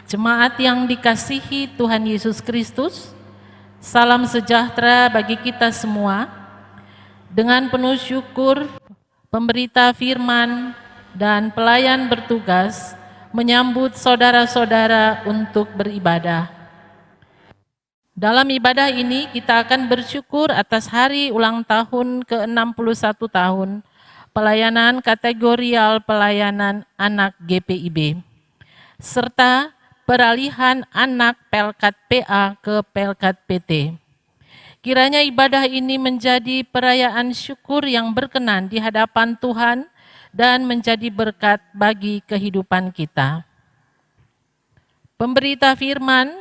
Jemaat yang dikasihi Tuhan Yesus Kristus, salam sejahtera bagi kita semua. Dengan penuh syukur, pemberita firman dan pelayan bertugas menyambut saudara-saudara untuk beribadah. Dalam ibadah ini kita akan bersyukur atas hari ulang tahun ke-61 tahun pelayanan kategorial pelayanan anak GPIB, serta peralihan anak Pelkat PA ke Pelkat PT. Kiranya ibadah ini menjadi perayaan syukur yang berkenan di hadapan Tuhan dan menjadi berkat bagi kehidupan kita. Pemberita firman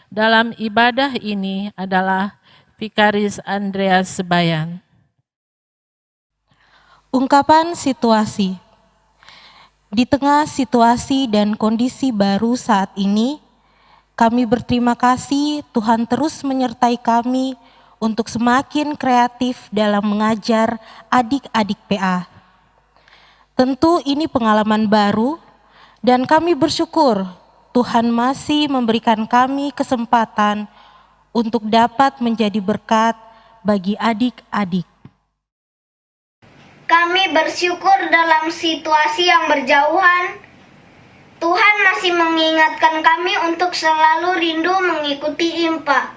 dalam ibadah ini adalah Vikaris Andreas Sebayan. Ungkapan situasi. Di tengah situasi dan kondisi baru saat ini, kami berterima kasih Tuhan terus menyertai kami untuk semakin kreatif dalam mengajar adik-adik PA. Tentu ini pengalaman baru dan kami bersyukur Tuhan masih memberikan kami kesempatan untuk dapat menjadi berkat bagi adik-adik. Kami bersyukur dalam situasi yang berjauhan, Tuhan masih mengingatkan kami untuk selalu rindu mengikuti IMPA.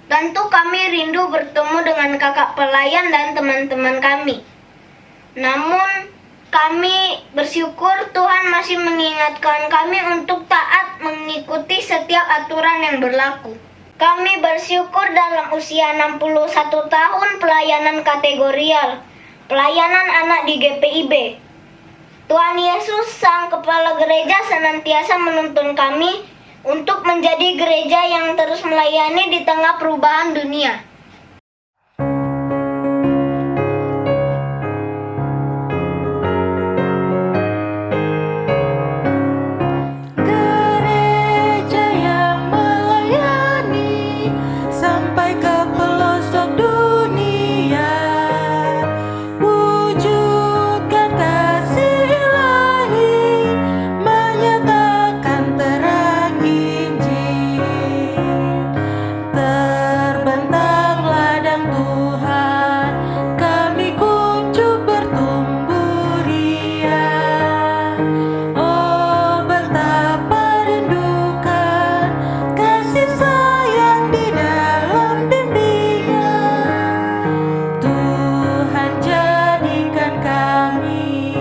Tentu kami rindu bertemu dengan kakak pelayan dan teman-teman kami. Namun, kami bersyukur Tuhan masih mengingatkan kami untuk taat mengikuti setiap aturan yang berlaku. Kami bersyukur dalam usia 61 tahun pelayanan kategorial, pelayanan anak di GPIB. Tuhan Yesus, Sang Kepala Gereja, senantiasa menuntun kami untuk menjadi gereja yang terus melayani di tengah perubahan dunia. Gereja yang melayani sampai ke pelosok dunia, wujudkan kasih ilahi, menyatakan terang Injil. Terbentang ladang Tuhan, kami kuncup bertumbuh riang. Oh, betapa rindukan kasih sayang di dalam bimbingan. Tuhan jadikan kami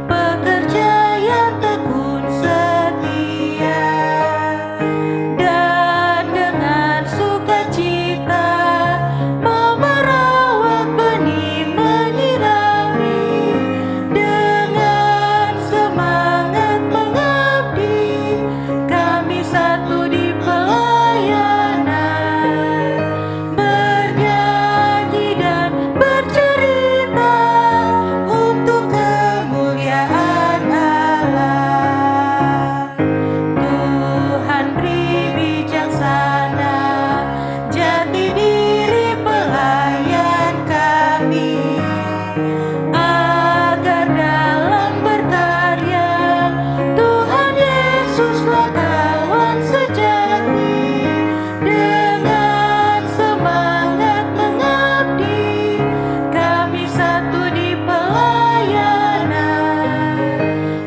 pekerja yang tekun setia, dan dengan sukacita mau merawat benih, menyirami, dengan semangat mengabdi, kami satu di pelayanan, bernyanyi dan bercerita untuk kemuliaan Allah. Tuhan beri bijaksana jati diri pelayan kami, agar dalam berkarya Tuhan Yesuslah kawan sejati. Dengan semangat mengabdi, kami satu di pelayanan,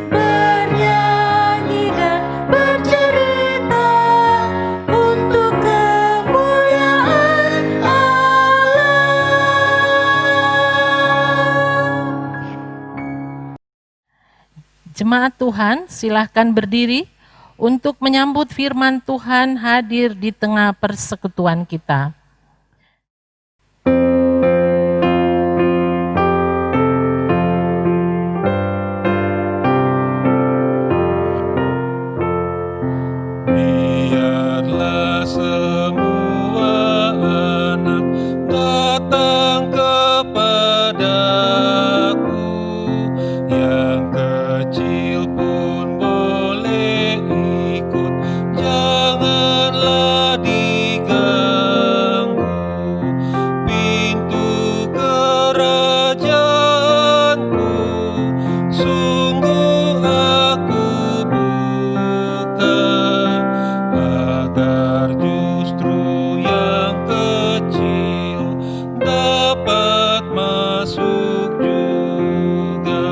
bernyanyi dan bercerita untuk kemuliaan Allah. Jemaat Tuhan, silahkan berdiri untuk menyambut firman Tuhan hadir di tengah persekutuan kita. Biarlah semua anak datang kepadaku, yang kecil pun boleh ikut, janganlah diganggu. besar justru yang kecil dapat masuk juga.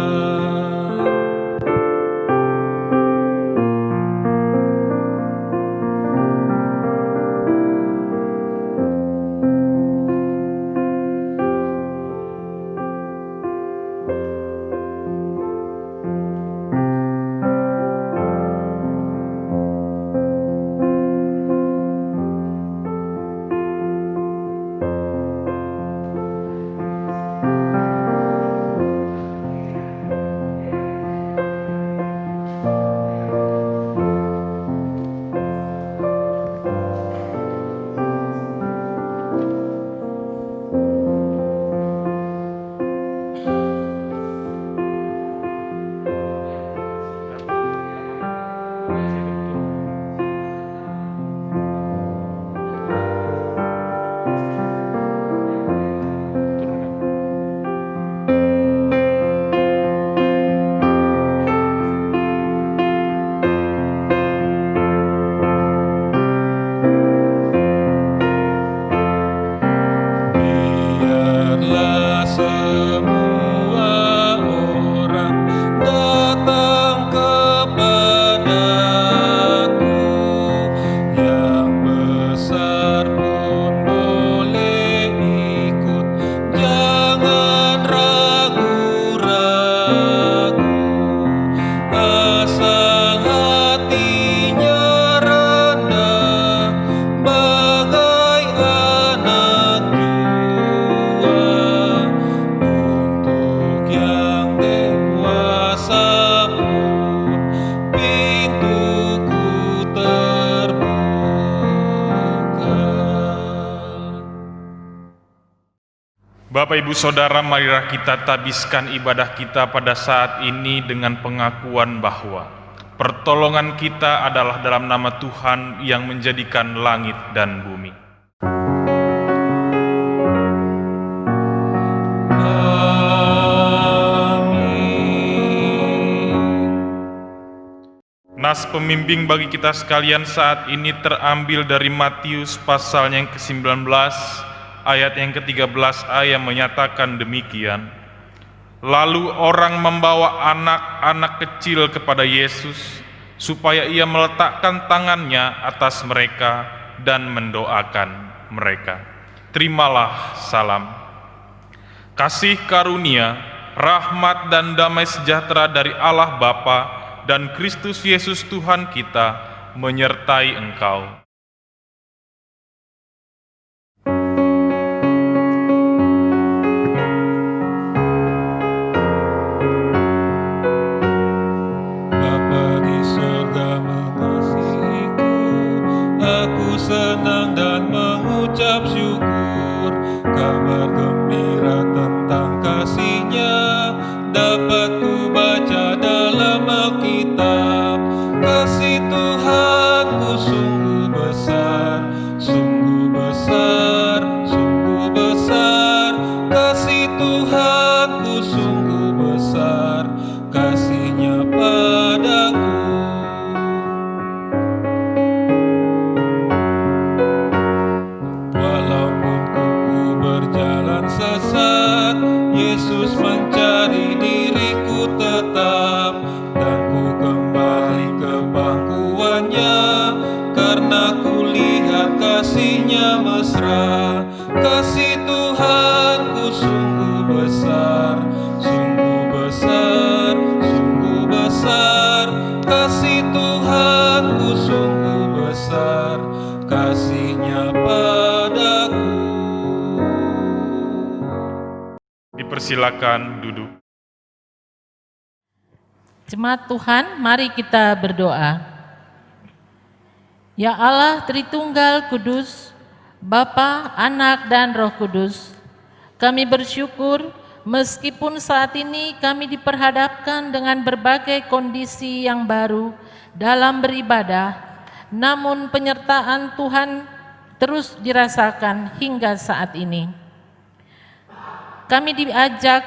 Biarlah semua orang datang kepadaku, yang besar pun boleh ikut, jangan ragu-ragu, asal hatinya rendah bagai anak jua. Untuk yang dewasa pun pintuku terbuka. Bapak, Ibu, Saudara, marilah kita tabiskan ibadah kita pada saat ini dengan pengakuan bahwa pertolongan kita adalah dalam nama Tuhan yang menjadikan langit dan bumi. Amin. Nas pembimbing bagi kita sekalian saat ini terambil dari Matius pasal yang ke-19 ayat yang ke-13a yang menyatakan demikian. Lalu orang membawa anak-anak kecil kepada Yesus supaya ia meletakkan tangannya atas mereka dan mendoakan mereka. Terimalah salam. Kasih karunia, rahmat dan damai sejahtera dari Allah Bapa dan Kristus Yesus Tuhan kita menyertai engkau. Bapa di sorga mengasihiku, aku senang dan mengucap syukur. Kabar gembira tentang kasih-Nya dapat ku baca dalam Alkitab. Kasih Tuhanku sungguh besar, sungguh besar, sungguh besar. Kasih Tuhanku sungguh besar, kasih-Nya padaku. Walaupun ku berjalan sesat, Yesus mencari diriku tetap, dan ku kembali ke pangkuannya, karena ku lihat kasih-Nya mesra. Kasih Tuhanku sungguh besar, sungguh besar, sungguh besar. Kasih Tuhanku sungguh besar, kasih-Nya padaku. Dipersilakan duduk. Jemaat Tuhan, mari kita berdoa. Ya Allah Tritunggal Kudus, Bapa, Anak, dan Roh Kudus, kami bersyukur meskipun saat ini kami diperhadapkan dengan berbagai kondisi yang baru dalam beribadah, namun penyertaan Tuhan terus dirasakan hingga saat ini. Kami diajak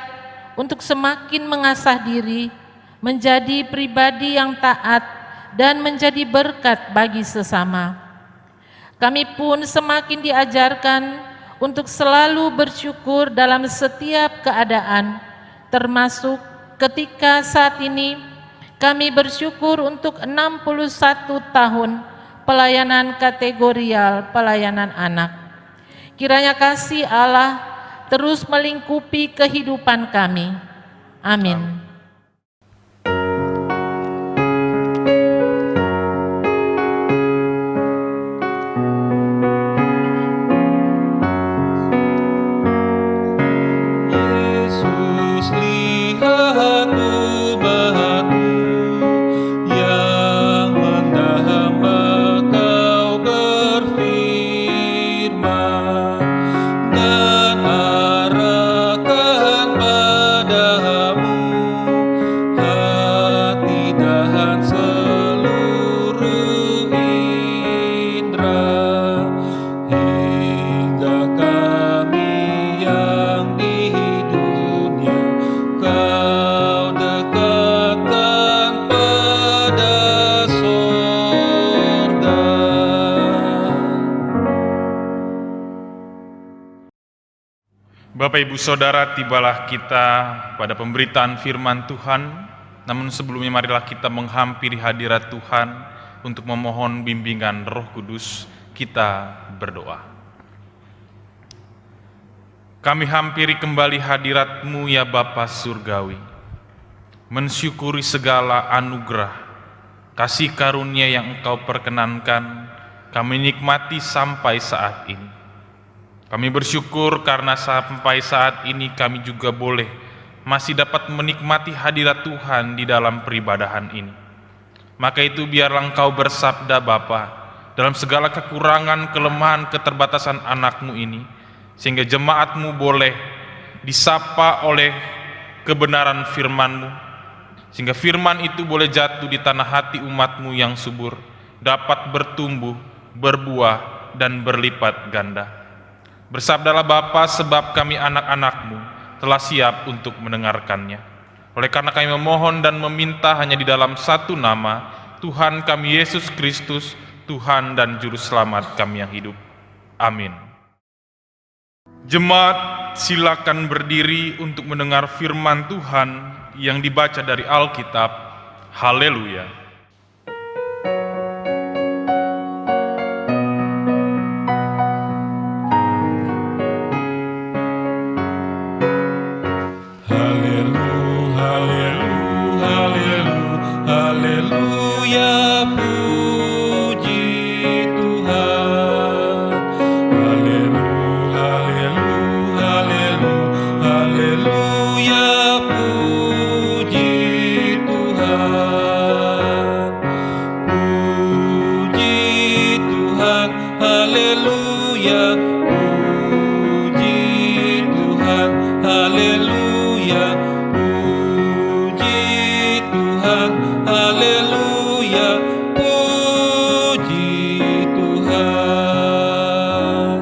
untuk semakin mengasah diri, menjadi pribadi yang taat dan menjadi berkat bagi sesama. Kami pun semakin diajarkan untuk selalu bersyukur dalam setiap keadaan, termasuk ketika saat ini kami bersyukur untuk 61 tahun pelayanan kategorial pelayanan anak. Kiranya kasih Allah terus melingkupi kehidupan kami. Amin. Yesus, lihat umat-Mu yang hamba Kau berfirman, dan arahkan padamu hati dan seluruh indera, hingga kami yang di dunia Kau dekatkan pada sorga. Bapak Ibu Saudara, tibalah kita pada pemberitaan firman Tuhan. Namun sebelumnya marilah kita menghampiri hadirat Tuhan untuk memohon bimbingan Roh Kudus. Kita berdoa. Kami hampiri kembali hadirat-Mu ya Bapa Surgawi, mensyukuri segala anugerah, kasih karunia yang Engkau perkenankan kami nikmati sampai saat ini. Kami bersyukur karena sampai saat ini kami juga boleh masih dapat menikmati hadirat Tuhan di dalam peribadahan ini. Maka itu biarlah Engkau bersabda Bapa dalam segala kekurangan, kelemahan, keterbatasan anak-Mu ini, sehingga jemaat-Mu boleh disapa oleh kebenaran firman-Mu, sehingga firman itu boleh jatuh di tanah hati umat-Mu yang subur, dapat bertumbuh, berbuah, dan berlipat ganda. Bersabdalah Bapa, sebab kami anak-anak-Mu telah siap untuk mendengarkannya. Oleh karena kami memohon dan meminta hanya di dalam satu nama, Tuhan kami Yesus Kristus, Tuhan dan Juru Selamat kami yang hidup. Amin. Jemaat, silakan berdiri untuk mendengar firman Tuhan yang dibaca dari Alkitab. Haleluya. Haleluya, puji Tuhan. Haleluya, haleluya, puji Tuhan. Puji Tuhan, haleluya, puji Tuhan, haleluya, puji Tuhan, haleluya, puji Tuhan.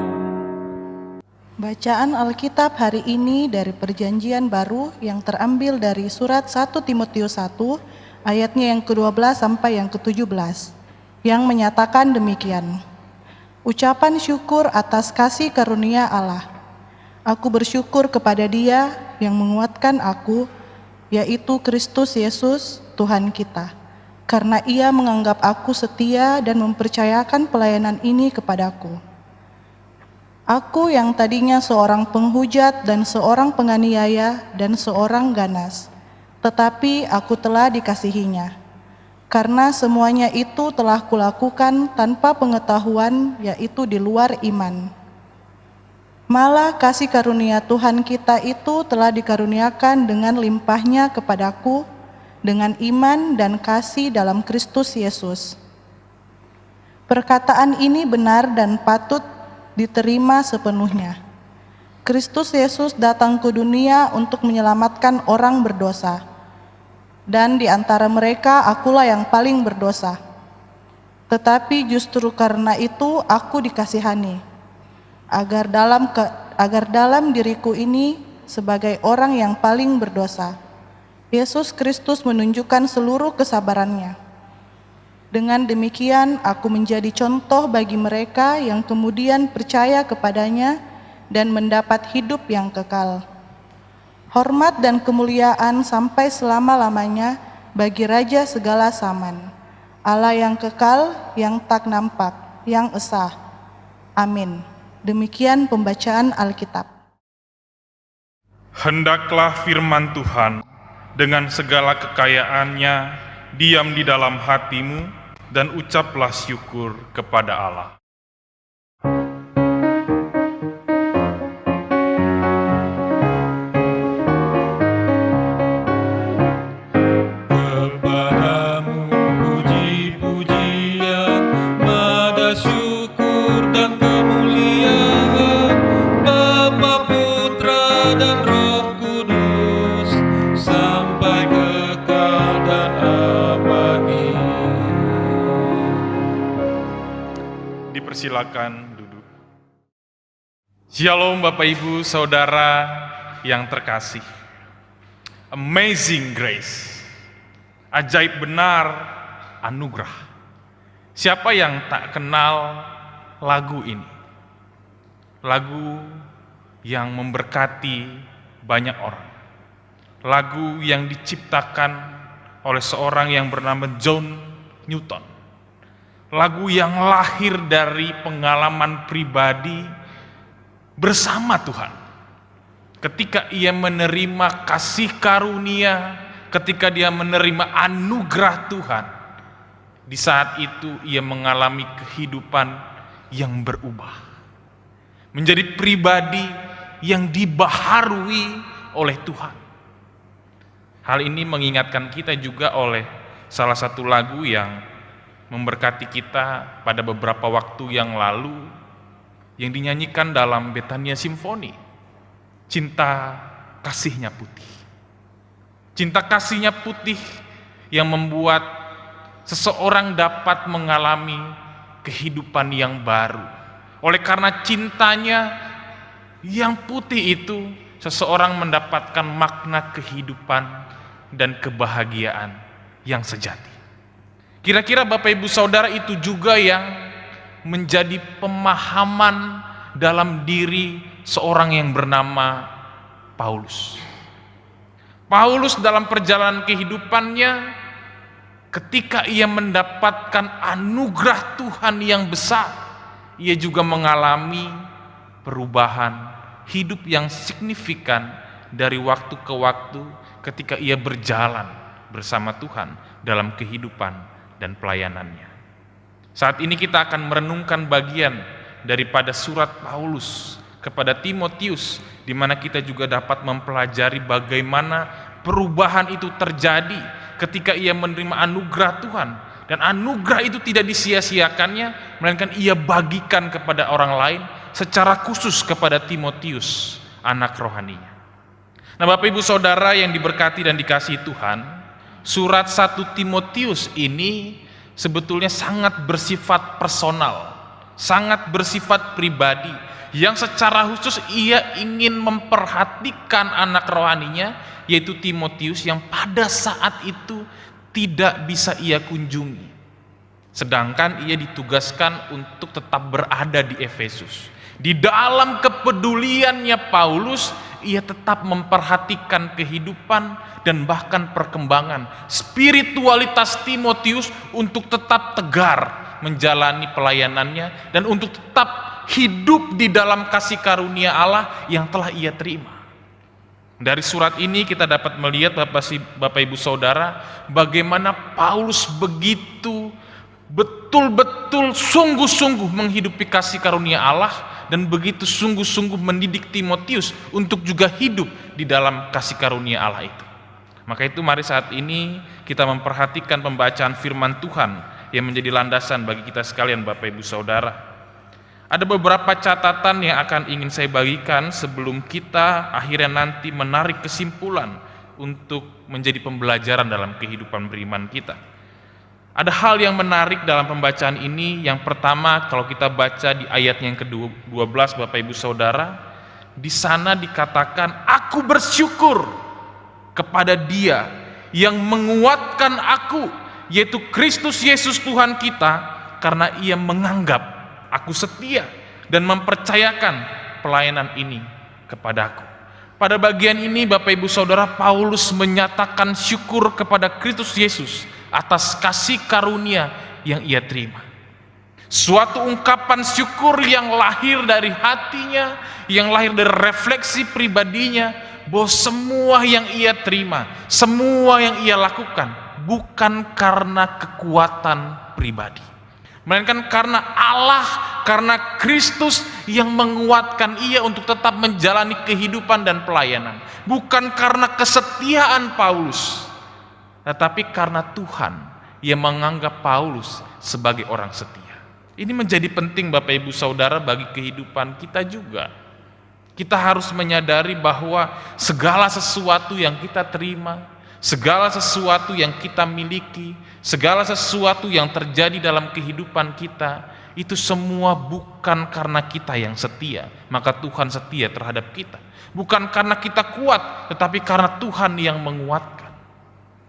Bacaan Alkitab hari ini dari Perjanjian Baru yang terambil dari surat 1 Timotius 1 ayatnya yang ke-12 sampai yang ke-17 yang menyatakan demikian. Ucapan syukur atas kasih karunia Allah. Aku bersyukur kepada Dia yang menguatkan aku, yaitu Kristus Yesus Tuhan kita, karena Ia menganggap aku setia dan mempercayakan pelayanan ini kepadaku. Aku yang tadinya seorang penghujat dan seorang penganiaya dan seorang ganas, tetapi aku telah dikasihinya. Karena semuanya itu telah kulakukan tanpa pengetahuan, yaitu di luar iman. Malah kasih karunia Tuhan kita itu telah dikaruniakan dengan limpahnya kepadaku, dengan iman dan kasih dalam Kristus Yesus. Perkataan ini benar dan patut diterima sepenuhnya. Kristus Yesus datang ke dunia untuk menyelamatkan orang berdosa, dan di antara mereka akulah yang paling berdosa. Tetapi justru karena itu aku dikasihani, agar dalam diriku ini sebagai orang yang paling berdosa, Yesus Kristus menunjukkan seluruh kesabarannya. Dengan demikian, aku menjadi contoh bagi mereka yang kemudian percaya kepadanya dan mendapat hidup yang kekal. Hormat dan kemuliaan sampai selama-lamanya bagi Raja segala zaman, Allah yang kekal, yang tak nampak, yang esa. Amin. Demikian pembacaan Alkitab. Hendaklah firman Tuhan dengan segala kekayaannya diam di dalam hatimu, dan ucaplah syukur kepada Allah. Kepadamu puji-pujian, nada syukur dan kemuliaan, Bapa, Putra, dan Roh Kudus, sampai kekal dan abadi. Dipersilakan duduk. Shalom Bapak Ibu Saudara yang terkasih. Amazing grace. Ajaib benar anugerah. Siapa yang tak kenal lagu ini? Lagu yang memberkati banyak orang. Lagu yang diciptakan oleh seorang yang bernama John Newton. Lagu yang lahir dari pengalaman pribadi bersama Tuhan. Ketika ia menerima kasih karunia, ketika dia menerima anugerah Tuhan, di saat itu ia mengalami kehidupan yang berubah. Menjadi pribadi yang dibaharui oleh Tuhan. Hal ini mengingatkan kita juga oleh salah satu lagu yang memberkati kita pada beberapa waktu yang lalu, yang dinyanyikan dalam Betania Simfoni. Cinta kasihnya putih. Cinta kasihnya putih yang membuat seseorang dapat mengalami kehidupan yang baru. Oleh karena cintanya yang putih itu, seseorang mendapatkan makna kehidupan dan kebahagiaan yang sejati. Kira-kira Bapak Ibu Saudara itu juga yang menjadi pemahaman dalam diri seorang yang bernama Paulus. Paulus dalam perjalanan kehidupannya, ketika ia mendapatkan anugerah Tuhan yang besar, ia juga mengalami perubahan hidup yang signifikan dari waktu ke waktu ketika ia berjalan bersama Tuhan dalam kehidupan dan pelayanannya. Saat ini kita akan merenungkan bagian daripada surat Paulus kepada Timotius, di mana kita juga dapat mempelajari bagaimana perubahan itu terjadi ketika ia menerima anugerah Tuhan, dan anugerah itu tidak disia-siakannya, melainkan ia bagikan kepada orang lain, secara khusus kepada Timotius, anak rohaninya. Nah, Bapak Ibu Saudara yang diberkati dan dikasihi Tuhan, surat 1 Timotius ini sebetulnya sangat bersifat personal, sangat bersifat pribadi, yang secara khusus ia ingin memperhatikan anak rohaninya, yaitu Timotius yang pada saat itu tidak bisa ia kunjungi. Sedangkan ia ditugaskan untuk tetap berada di Efesus. Di dalam kepeduliannya Paulus, ia tetap memperhatikan kehidupan dan bahkan perkembangan spiritualitas Timotius untuk tetap tegar menjalani pelayanannya dan untuk tetap hidup di dalam kasih karunia Allah yang telah ia terima. Dari surat ini kita dapat melihat Bapak Ibu Saudara, bagaimana Paulus begitu betul-betul sungguh-sungguh menghidupi kasih karunia Allah dan begitu sungguh-sungguh mendidik Timotius untuk juga hidup di dalam kasih karunia Allah itu. Maka itu mari saat ini kita memperhatikan pembacaan firman Tuhan yang menjadi landasan bagi kita sekalian Bapak Ibu Saudara. Ada beberapa catatan yang akan ingin saya bagikan sebelum kita akhirnya nanti menarik kesimpulan untuk menjadi pembelajaran dalam kehidupan beriman kita. Ada hal yang menarik dalam pembacaan ini. Yang pertama, kalau kita baca di ayat yang ke-12 Bapak Ibu Saudara, di sana dikatakan, "Aku bersyukur kepada Dia yang menguatkan aku yaitu Kristus Yesus Tuhan kita, karena ia menganggap aku setia dan mempercayakan pelayanan ini kepadaku. Pada bagian ini Bapak Ibu Saudara, Paulus menyatakan syukur kepada Kristus Yesus atas kasih karunia yang ia terima. Suatu ungkapan syukur yang lahir dari hatinya, yang lahir dari refleksi pribadinya, bahwa semua yang ia terima, semua yang ia lakukan bukan karena kekuatan pribadi, melainkan karena Allah, karena Kristus yang menguatkan ia untuk tetap menjalani kehidupan dan pelayanan. Bukan karena kesetiaan Paulus, tetapi karena Tuhan yang menganggap Paulus sebagai orang setia. Ini menjadi penting Bapak Ibu Saudara bagi kehidupan kita juga. Kita harus menyadari bahwa segala sesuatu yang kita terima, segala sesuatu yang kita miliki, segala sesuatu yang terjadi dalam kehidupan kita, itu semua bukan karena kita yang setia, maka Tuhan setia terhadap kita. Bukan karena kita kuat, tetapi karena Tuhan yang menguatkan.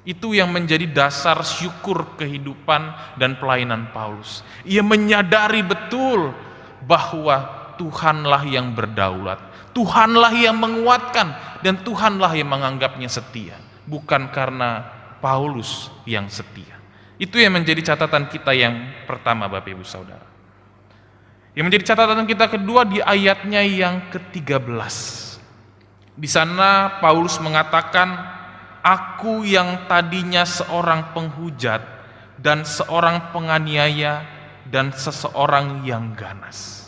Itu yang menjadi dasar syukur kehidupan dan pelayanan Paulus. Ia menyadari betul bahwa Tuhanlah yang berdaulat, Tuhanlah yang menguatkan, dan Tuhanlah yang menganggapnya setia. Bukan karena Paulus yang setia. Itu yang menjadi catatan kita yang pertama Bapak Ibu Saudara. Yang menjadi catatan kita kedua di ayatnya yang ke-13. Di sana Paulus mengatakan, aku yang tadinya seorang penghujat dan seorang penganiaya dan seseorang yang ganas.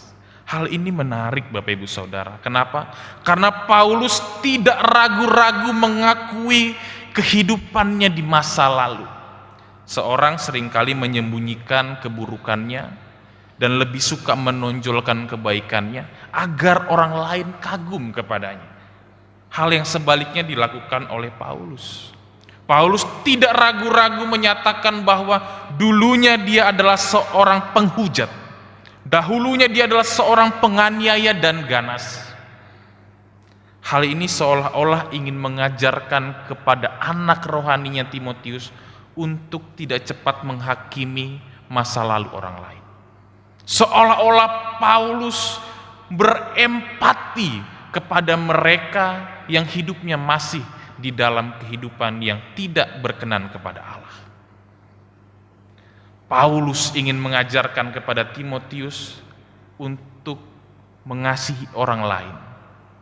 Hal ini menarik Bapak Ibu Saudara. Kenapa? Karena Paulus tidak ragu-ragu mengakui kehidupannya di masa lalu. Seorang seringkali menyembunyikan keburukannya dan lebih suka menonjolkan kebaikannya agar orang lain kagum kepadanya. Hal yang sebaliknya dilakukan oleh Paulus. Paulus tidak ragu-ragu menyatakan bahwa dulunya dia adalah seorang penghujat. Dahulunya dia adalah seorang penganiaya dan ganas. Hal ini seolah-olah ingin mengajarkan kepada anak rohaninya Timotius untuk tidak cepat menghakimi masa lalu orang lain. Seolah-olah Paulus berempati kepada mereka yang hidupnya masih di dalam kehidupan yang tidak berkenan kepada Allah. Paulus ingin mengajarkan kepada Timotius untuk mengasihi orang lain,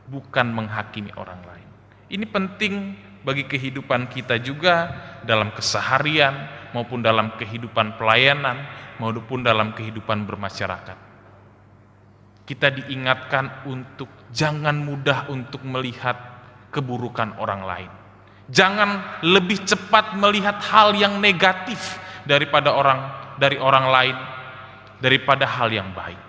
bukan menghakimi orang lain. Ini penting bagi kehidupan kita juga dalam keseharian maupun dalam kehidupan pelayanan maupun dalam kehidupan bermasyarakat. Kita diingatkan untuk jangan mudah untuk melihat keburukan orang lain. Jangan lebih cepat melihat hal yang negatif daripada dari orang lain daripada hal yang baik.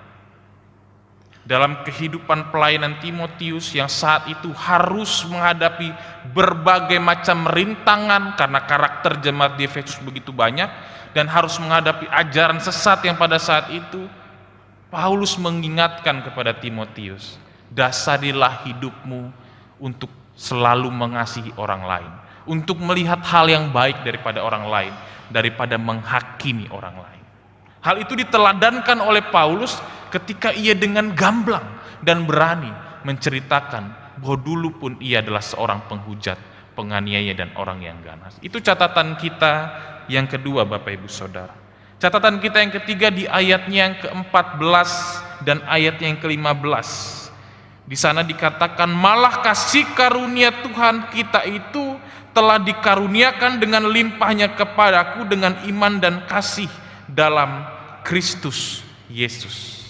Dalam kehidupan pelayanan Timotius yang saat itu harus menghadapi berbagai macam rintangan karena karakter jemaat di Efesus begitu banyak dan harus menghadapi ajaran sesat yang pada saat itu, Paulus mengingatkan kepada Timotius, dasarilah hidupmu untuk selalu mengasihi orang lain, untuk melihat hal yang baik daripada orang lain, daripada menghakimi orang lain. Hal itu diteladankan oleh Paulus ketika ia dengan gamblang dan berani menceritakan bahwa dulu pun ia adalah seorang penghujat, penganiaya dan orang yang ganas. Itu catatan kita yang kedua Bapak Ibu Saudara. Catatan kita yang ketiga di ayatnya yang ke-14 dan ayatnya yang ke-15. Di sana dikatakan, malah kasih karunia Tuhan kita itu telah dikaruniakan dengan limpahnya kepadaku dengan iman dan kasih dalam Kristus Yesus.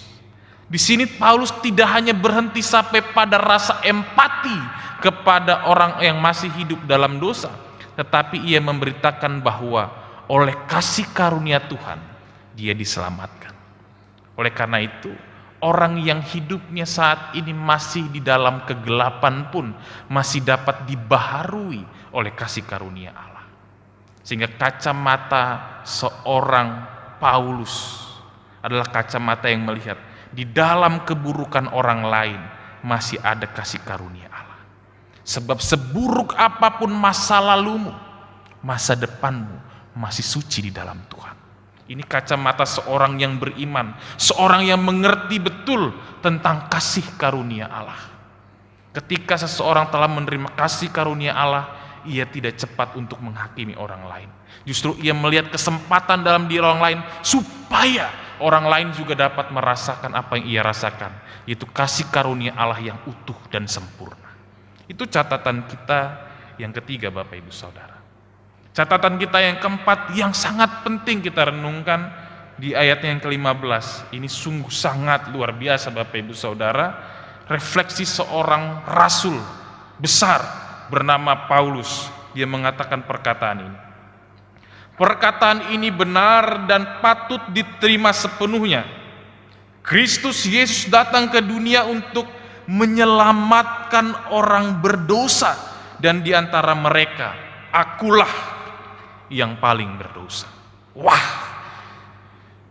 Di sini Paulus tidak hanya berhenti sampai pada rasa empati kepada orang yang masih hidup dalam dosa, tetapi ia memberitakan bahwa oleh kasih karunia Tuhan dia diselamatkan. Oleh karena itu, orang yang hidupnya saat ini masih di dalam kegelapan pun masih dapat dibaharui oleh kasih karunia Allah. Sehingga kacamata seorang Paulus adalah kacamata yang melihat di dalam keburukan orang lain masih ada kasih karunia Allah. Sebab seburuk apapun masa lalumu, masa depanmu masih suci di dalam Tuhan. Ini kacamata seorang yang beriman, seorang yang mengerti betul tentang kasih karunia Allah. Ketika seseorang telah menerima kasih karunia Allah, ia tidak cepat untuk menghakimi orang lain. Justru ia melihat kesempatan dalam diri orang lain supaya orang lain juga dapat merasakan apa yang ia rasakan, yaitu kasih karunia Allah yang utuh dan sempurna. Itu catatan kita yang ketiga, Bapak Ibu Saudara. Catatan kita yang keempat yang sangat penting kita renungkan di ayat yang ke-15. Ini sungguh sangat luar biasa, Bapak Ibu Saudara. Refleksi seorang rasul besar bernama Paulus. Dia mengatakan perkataan ini. Perkataan ini benar dan patut diterima sepenuhnya. Kristus Yesus datang ke dunia untuk menyelamatkan orang berdosa, dan di antara mereka akulah yang paling berdosa. Wah,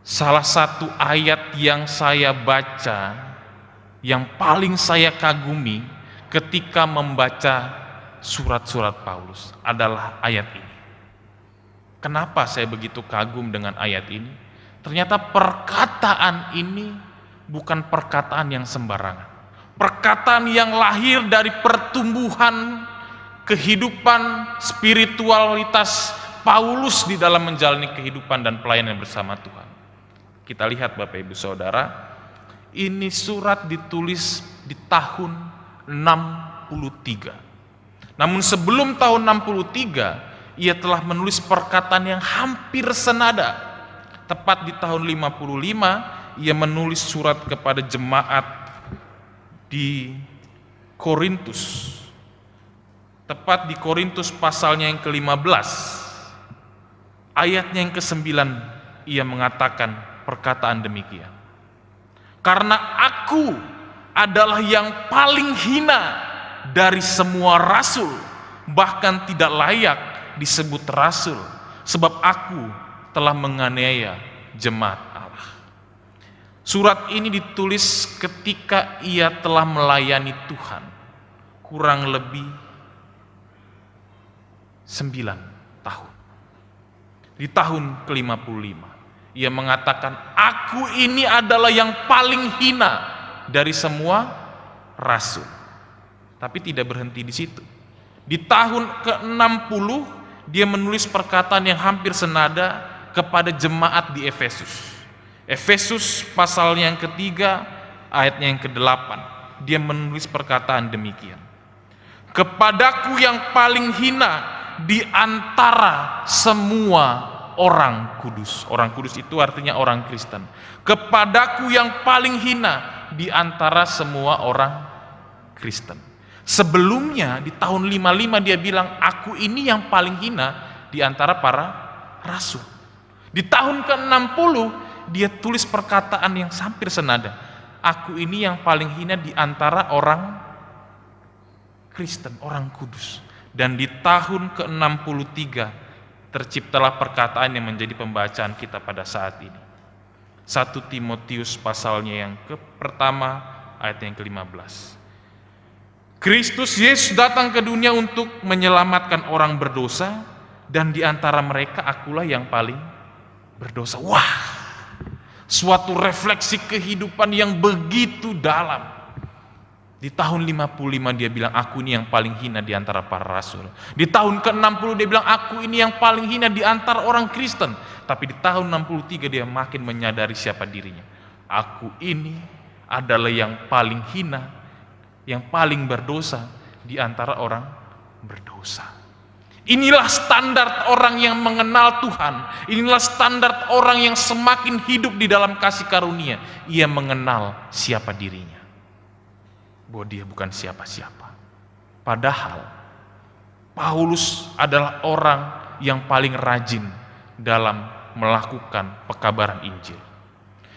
salah satu ayat yang saya baca yang paling saya kagumi ketika membaca surat-surat Paulus adalah ayat ini. Kenapa saya begitu kagum dengan ayat ini? Ternyata perkataan ini bukan perkataan yang sembarangan. Perkataan yang lahir dari pertumbuhan kehidupan spiritualitas Paulus di dalam menjalani kehidupan dan pelayanan bersama Tuhan. Kita lihat Bapak Ibu Saudara, ini surat ditulis di tahun 63. Namun sebelum tahun 63, ia telah menulis perkataan yang hampir senada. Tepat di tahun 55, ia menulis surat kepada jemaat di Korintus. Tepat di Korintus pasalnya yang ke-15. Ayatnya yang ke-9, ia mengatakan perkataan demikian. Karena aku adalah yang paling hina dari semua rasul, bahkan tidak layak disebut rasul, sebab aku telah menganiaya jemaat Allah. Surat ini ditulis ketika ia telah melayani Tuhan kurang lebih 9 tahun. Di tahun ke-55, ia mengatakan, aku ini adalah yang paling hina dari semua rasul. Tapi tidak berhenti di situ. Di tahun ke-60, dia menulis perkataan yang hampir senada kepada jemaat di Efesus. Efesus pasalnya yang ketiga, ayatnya yang ke-8. Dia menulis perkataan demikian. Kepadaku yang paling hina di antara semua orang kudus. Orang kudus itu artinya orang Kristen. Kepadaku yang paling hina di antara semua orang Kristen. Sebelumnya di tahun 55 dia bilang, aku ini yang paling hina di antara para rasul. Di tahun ke-60 dia tulis perkataan yang hampir senada. Aku ini yang paling hina di antara orang Kristen, orang kudus. Dan di tahun ke-63 terciptalah perkataan yang menjadi pembacaan kita pada saat ini. 1 Timotius pasalnya yang pertama ayat yang ke-15. Kristus Yesus datang ke dunia untuk menyelamatkan orang berdosa, dan di antara mereka akulah yang paling berdosa. Wah, suatu refleksi kehidupan yang begitu dalam. Di tahun 55 dia bilang, aku ini yang paling hina di antara para rasul. Di tahun ke-60 dia bilang, aku ini yang paling hina di antara orang Kristen. Tapi di tahun 63 dia makin menyadari siapa dirinya. Aku ini adalah yang paling hina, yang paling berdosa di antara orang berdosa. Inilah standar orang yang mengenal Tuhan. Inilah standar orang yang semakin hidup di dalam kasih karunia. Ia mengenal siapa dirinya, bahwa dia bukan siapa-siapa. Padahal Paulus adalah orang yang paling rajin dalam melakukan pekabaran Injil.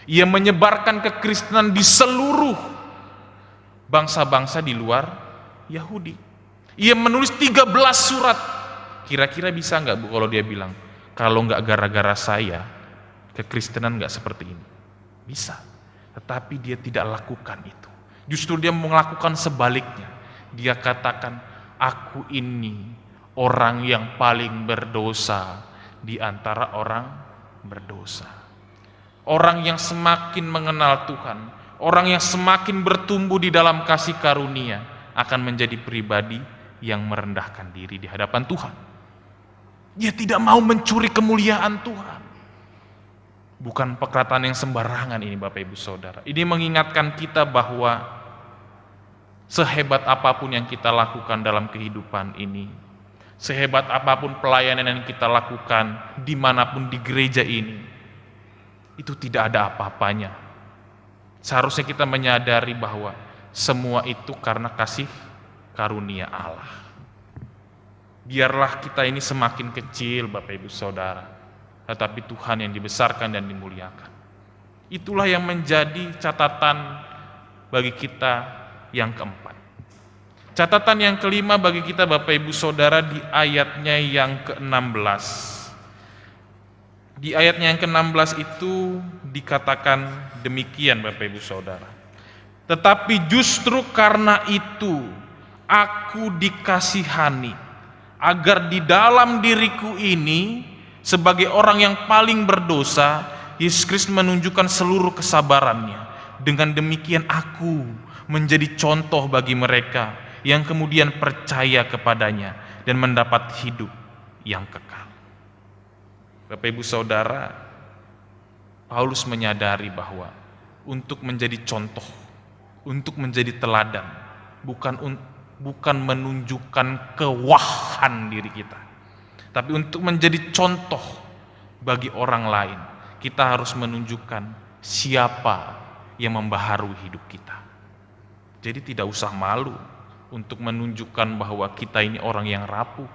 Ia menyebarkan kekristenan di seluruh bangsa-bangsa di luar Yahudi. Ia menulis 13 surat. Kira-kira bisa nggak Bu kalau dia bilang, kalau nggak gara-gara saya, kekristenan nggak seperti ini? Bisa. Tetapi dia tidak lakukan itu. Justru dia melakukan sebaliknya. Dia katakan, aku ini orang yang paling berdosa di antara orang berdosa. Orang yang semakin mengenal Tuhan, orang yang semakin bertumbuh di dalam kasih karunia akan menjadi pribadi yang merendahkan diri di hadapan Tuhan. Dia tidak mau mencuri kemuliaan Tuhan. Bukan perkataan yang sembarangan ini Bapak Ibu Saudara. Ini mengingatkan kita bahwa sehebat apapun yang kita lakukan dalam kehidupan ini, sehebat apapun pelayanan yang kita lakukan dimanapun di gereja ini, itu tidak ada apa-apanya. Seharusnya kita menyadari bahwa semua itu karena kasih karunia Allah. Biarlah kita ini semakin kecil Bapak Ibu Saudara, tetapi Tuhan yang dibesarkan dan dimuliakan. Itulah yang menjadi catatan bagi kita yang keempat. Catatan yang kelima bagi kita Bapak Ibu Saudara di ayatnya yang ke-16. Di ayatnya yang ke-16 itu dikatakan demikian Bapak Ibu Saudara. Tetapi justru karena itu aku dikasihani, agar di dalam diriku ini sebagai orang yang paling berdosa, Yesus Kristus menunjukkan seluruh kesabarannya. Dengan demikian aku menjadi contoh bagi mereka yang kemudian percaya kepadanya dan mendapat hidup yang kekal. Bapak Ibu Saudara, Paulus menyadari bahwa untuk menjadi contoh, untuk menjadi teladan, bukan menunjukkan kewahan diri kita, tapi untuk menjadi contoh bagi orang lain, kita harus menunjukkan siapa yang membaharui hidup kita. Jadi tidak usah malu untuk menunjukkan bahwa kita ini orang yang rapuh,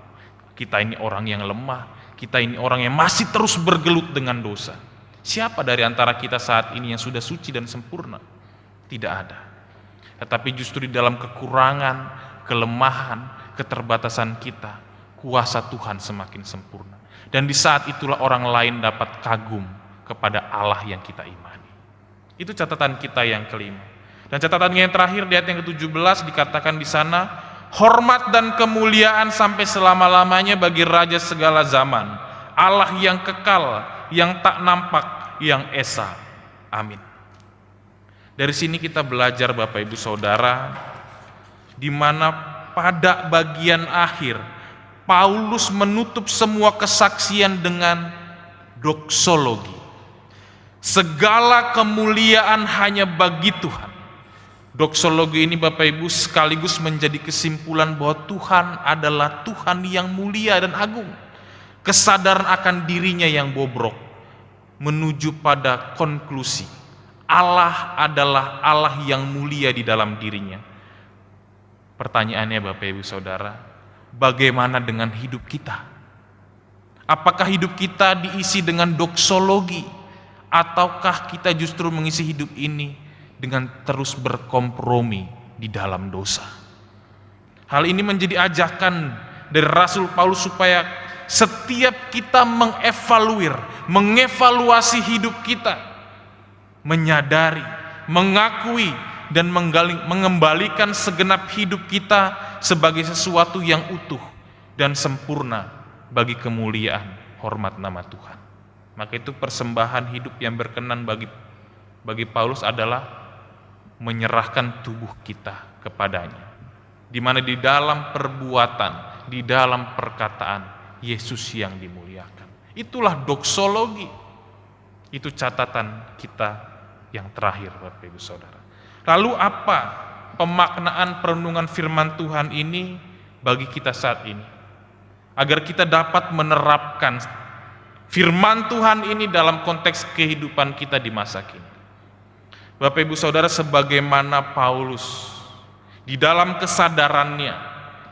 kita ini orang yang lemah, kita ini orang yang masih terus bergelut dengan dosa. Siapa dari antara kita saat ini yang sudah suci dan sempurna? Tidak ada. Tetapi justru di dalam kekurangan, kelemahan, keterbatasan kita, kuasa Tuhan semakin sempurna. Dan di saat itulah orang lain dapat kagum kepada Allah yang kita imani. Itu catatan kita yang kelima. Dan catatan yang terakhir di ayat yang ke-17 dikatakan di sana, hormat dan kemuliaan sampai selama-lamanya bagi Raja segala zaman, Allah yang kekal, yang tak nampak, yang esa. Amin. Dari sini kita belajar Bapak Ibu Saudara, di mana pada bagian akhir Paulus menutup semua kesaksian dengan doksologi. Segala kemuliaan hanya bagi Tuhan. Doksologi ini Bapak Ibu sekaligus menjadi kesimpulan bahwa Tuhan adalah Tuhan yang mulia dan agung. Kesadaran akan dirinya yang bobrok menuju pada konklusi Allah adalah Allah yang mulia di dalam dirinya. Pertanyaannya Bapak Ibu Saudara, bagaimana dengan hidup kita? Apakah hidup kita diisi dengan doksologi, ataukah kita justru mengisi hidup ini dengan terus berkompromi di dalam dosa? Hal ini menjadi ajakan dari Rasul Paulus supaya setiap kita mengevaluasi hidup kita, menyadari, mengakui, dan mengembalikan segenap hidup kita sebagai sesuatu yang utuh dan sempurna bagi kemuliaan hormat nama Tuhan. Maka itu persembahan hidup yang berkenan bagi Paulus adalah menyerahkan tubuh kita kepadanya, di mana di dalam perbuatan, di dalam perkataan Yesus yang dimuliakan. Itulah doksologi. Itu catatan kita yang terakhir Bapak Ibu Saudara. Lalu apa pemaknaan perenungan firman Tuhan ini bagi kita saat ini? Agar kita dapat menerapkan firman Tuhan ini dalam konteks kehidupan kita di masa kini. Bapak Ibu Saudara, sebagaimana Paulus di dalam kesadarannya,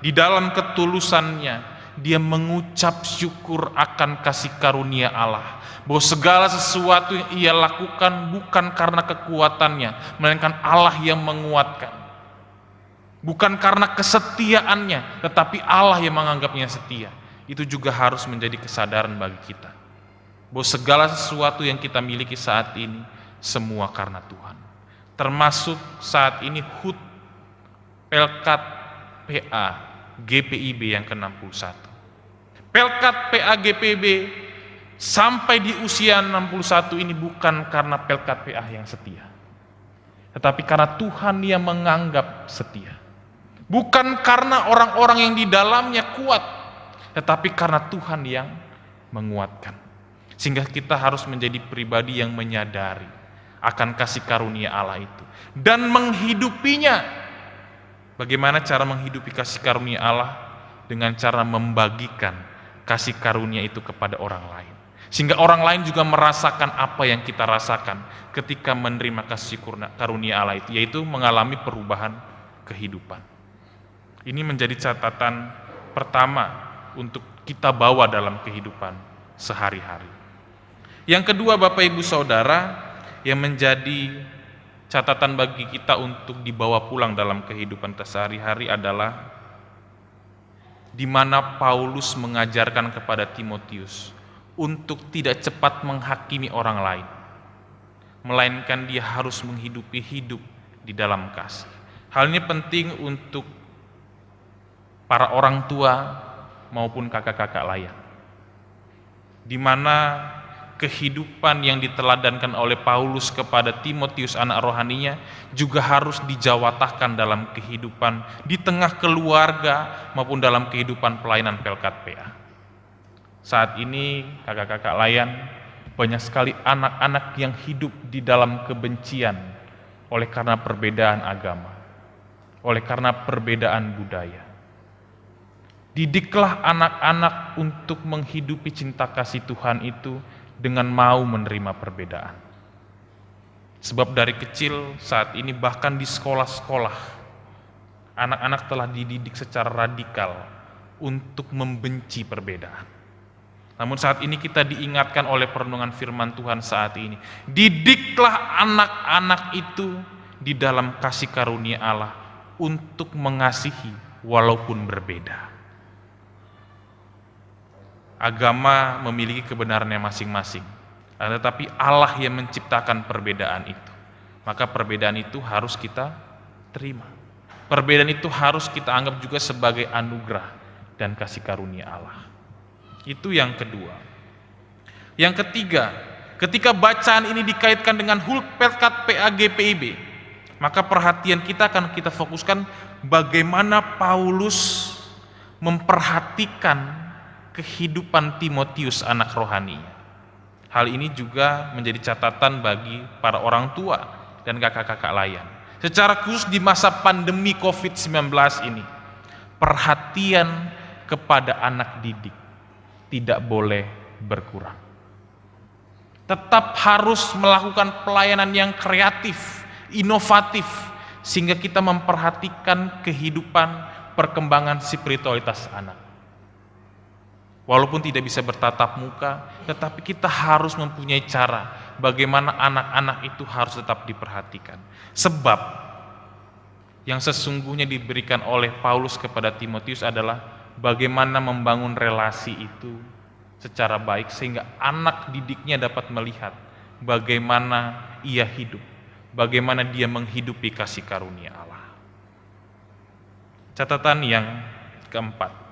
di dalam ketulusannya, dia mengucap syukur akan kasih karunia Allah, bahwa segala sesuatu yang ia lakukan bukan karena kekuatannya, melainkan Allah yang menguatkan. Bukan karena kesetiaannya, tetapi Allah yang menganggapnya setia. Itu juga harus menjadi kesadaran bagi kita, bahwa segala sesuatu yang kita miliki saat ini semua karena Tuhan. Termasuk saat ini HUT, Pelkat, PA, GPIB yang ke-61. Pelkat PA GPIB sampai di usia 61 ini bukan karena Pelkat PA yang setia, tetapi karena Tuhan yang menganggap setia. Bukan karena orang-orang yang di dalamnya kuat, tetapi karena Tuhan yang menguatkan. Sehingga kita harus menjadi pribadi yang menyadari akan kasih karunia Allah itu dan menghidupinya. Bagaimana cara menghidupi kasih karunia Allah? Dengan cara membagikan kasih karunia itu kepada orang lain. Sehingga orang lain juga merasakan apa yang kita rasakan ketika menerima kasih karunia Allah itu, yaitu mengalami perubahan kehidupan. Ini menjadi catatan pertama untuk kita bawa dalam kehidupan sehari-hari. Yang kedua, Bapak Ibu Saudara, yang menjadi catatan bagi kita untuk dibawa pulang dalam kehidupan sehari-hari adalah di mana Paulus mengajarkan kepada Timotius untuk tidak cepat menghakimi orang lain, melainkan dia harus menghidupi hidup di dalam kasih. Hal ini penting untuk para orang tua maupun kakak-kakak layan, di mana kehidupan yang diteladankan oleh Paulus kepada Timotius anak rohaninya juga harus dijawatahkan dalam kehidupan di tengah keluarga maupun dalam kehidupan pelayanan Pelkat PA. Saat ini kakak-kakak layan, banyak sekali anak-anak yang hidup di dalam kebencian oleh karena perbedaan agama, oleh karena perbedaan budaya. Didiklah anak-anak untuk menghidupi cinta kasih Tuhan itu dengan mau menerima perbedaan. Sebab dari kecil saat ini bahkan di sekolah-sekolah, anak-anak telah dididik secara radikal untuk membenci perbedaan. Namun saat ini kita diingatkan oleh perenungan firman Tuhan saat ini, didiklah anak-anak itu di dalam kasih karunia Allah untuk mengasihi walaupun berbeda. Agama memiliki kebenarannya masing-masing, tetapi Allah yang menciptakan perbedaan itu. Maka perbedaan itu harus kita terima. Perbedaan itu harus kita anggap juga sebagai anugerah dan kasih karunia Allah. Itu yang kedua. Yang ketiga, ketika bacaan ini dikaitkan dengan HULK Pelkat PA GPIB, maka perhatian kita akan kita fokuskan bagaimana Paulus memperhatikan kehidupan Timotius anak rohaninya. Hal ini juga menjadi catatan bagi para orang tua dan kakak-kakak layan. Secara khusus di masa pandemi COVID-19 ini, perhatian kepada anak didik tidak boleh berkurang. Tetap harus melakukan pelayanan yang kreatif, inovatif, sehingga kita memperhatikan kehidupan perkembangan spiritualitas anak. Walaupun tidak bisa bertatap muka, tetapi kita harus mempunyai cara bagaimana anak-anak itu harus tetap diperhatikan. Sebab yang sesungguhnya diberikan oleh Paulus kepada Timotius adalah bagaimana membangun relasi itu secara baik sehingga anak didiknya dapat melihat bagaimana ia hidup, bagaimana dia menghidupi kasih karunia Allah. Catatan yang keempat,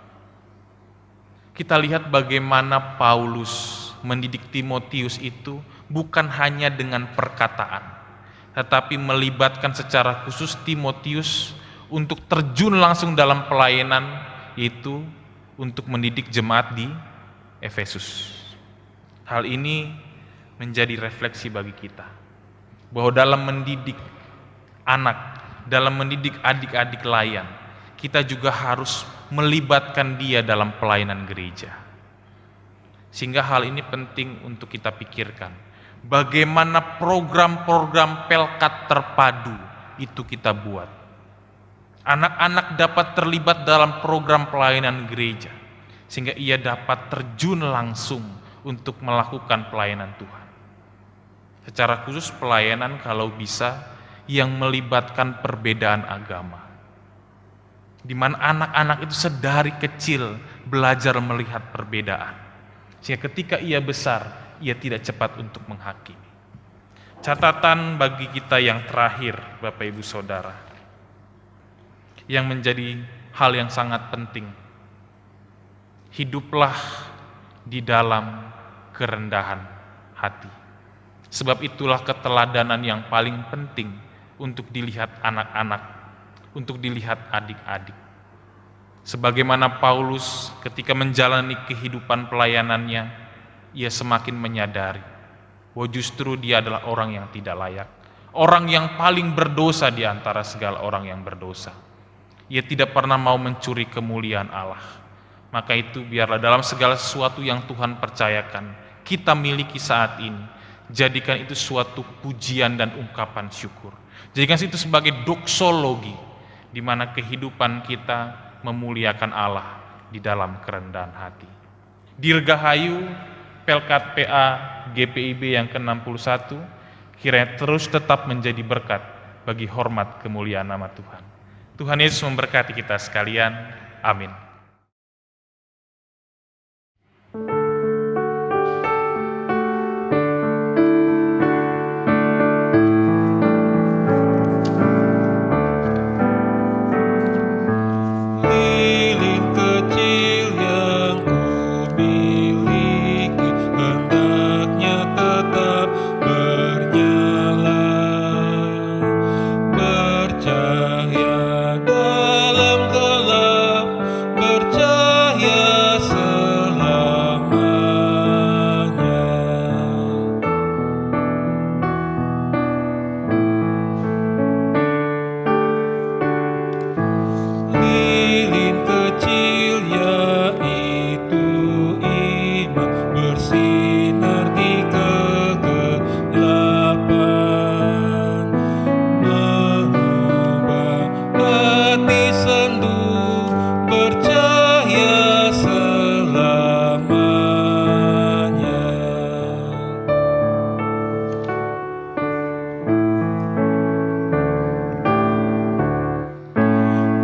kita lihat bagaimana Paulus mendidik Timotius itu bukan hanya dengan perkataan, tetapi melibatkan secara khusus Timotius untuk terjun langsung dalam pelayanan, yaitu untuk mendidik jemaat di Efesus. Hal ini menjadi refleksi bagi kita, bahwa dalam mendidik anak, dalam mendidik adik-adik layan, kita juga harus melibatkan dia dalam pelayanan gereja. Sehingga hal ini penting untuk kita pikirkan. Bagaimana program-program Pelkat terpadu itu kita buat. Anak-anak dapat terlibat dalam program pelayanan gereja, sehingga ia dapat terjun langsung untuk melakukan pelayanan Tuhan. Secara khusus pelayanan kalau bisa yang melibatkan perbedaan agama, di mana anak-anak itu sedari kecil belajar melihat perbedaan, sehingga ketika ia besar, ia tidak cepat untuk menghakimi. Catatan bagi kita yang terakhir, Bapak Ibu Saudara, yang menjadi hal yang sangat penting, hiduplah di dalam kerendahan hati. Sebab itulah keteladanan yang paling penting untuk dilihat anak-anak, untuk dilihat adik-adik. Sebagaimana Paulus ketika menjalani kehidupan pelayanannya, ia semakin menyadari bahwa justru dia adalah orang yang tidak layak, orang yang paling berdosa di antara segala orang yang berdosa. Ia tidak pernah mau mencuri kemuliaan Allah. Maka itu biarlah dalam segala sesuatu yang Tuhan percayakan, kita miliki saat ini, jadikan itu suatu pujian dan ungkapan syukur. Jadikan itu sebagai doksologi, di mana kehidupan kita memuliakan Allah di dalam kerendahan hati. Dirgahayu Pelkat PA GPIB yang ke-61, kiranya terus tetap menjadi berkat bagi hormat kemuliaan nama Tuhan. Tuhan Yesus memberkati kita sekalian. Amin. Lilin kecil yang kumiliki hendaknya tetap bernyala, bercahaya dalam gelap, bercahaya selamanya. Lilin kecil yaitu iman bersinar di kegelapan, mengubah hati sendu, bercahaya selamanya.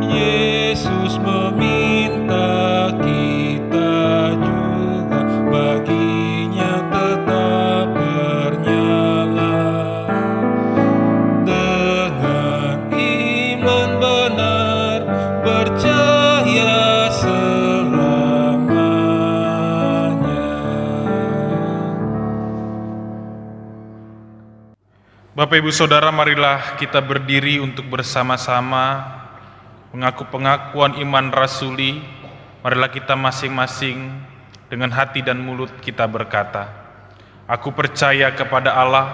Yesus meminta kita juga baginya tetap bernyala dengan iman benar, bercahaya selamanya. Bapak Ibu Saudara, marilah kita berdiri untuk bersama-sama mengaku pengakuan iman rasuli. Marilah kita masing-masing dengan hati dan mulut kita berkata, aku percaya kepada Allah,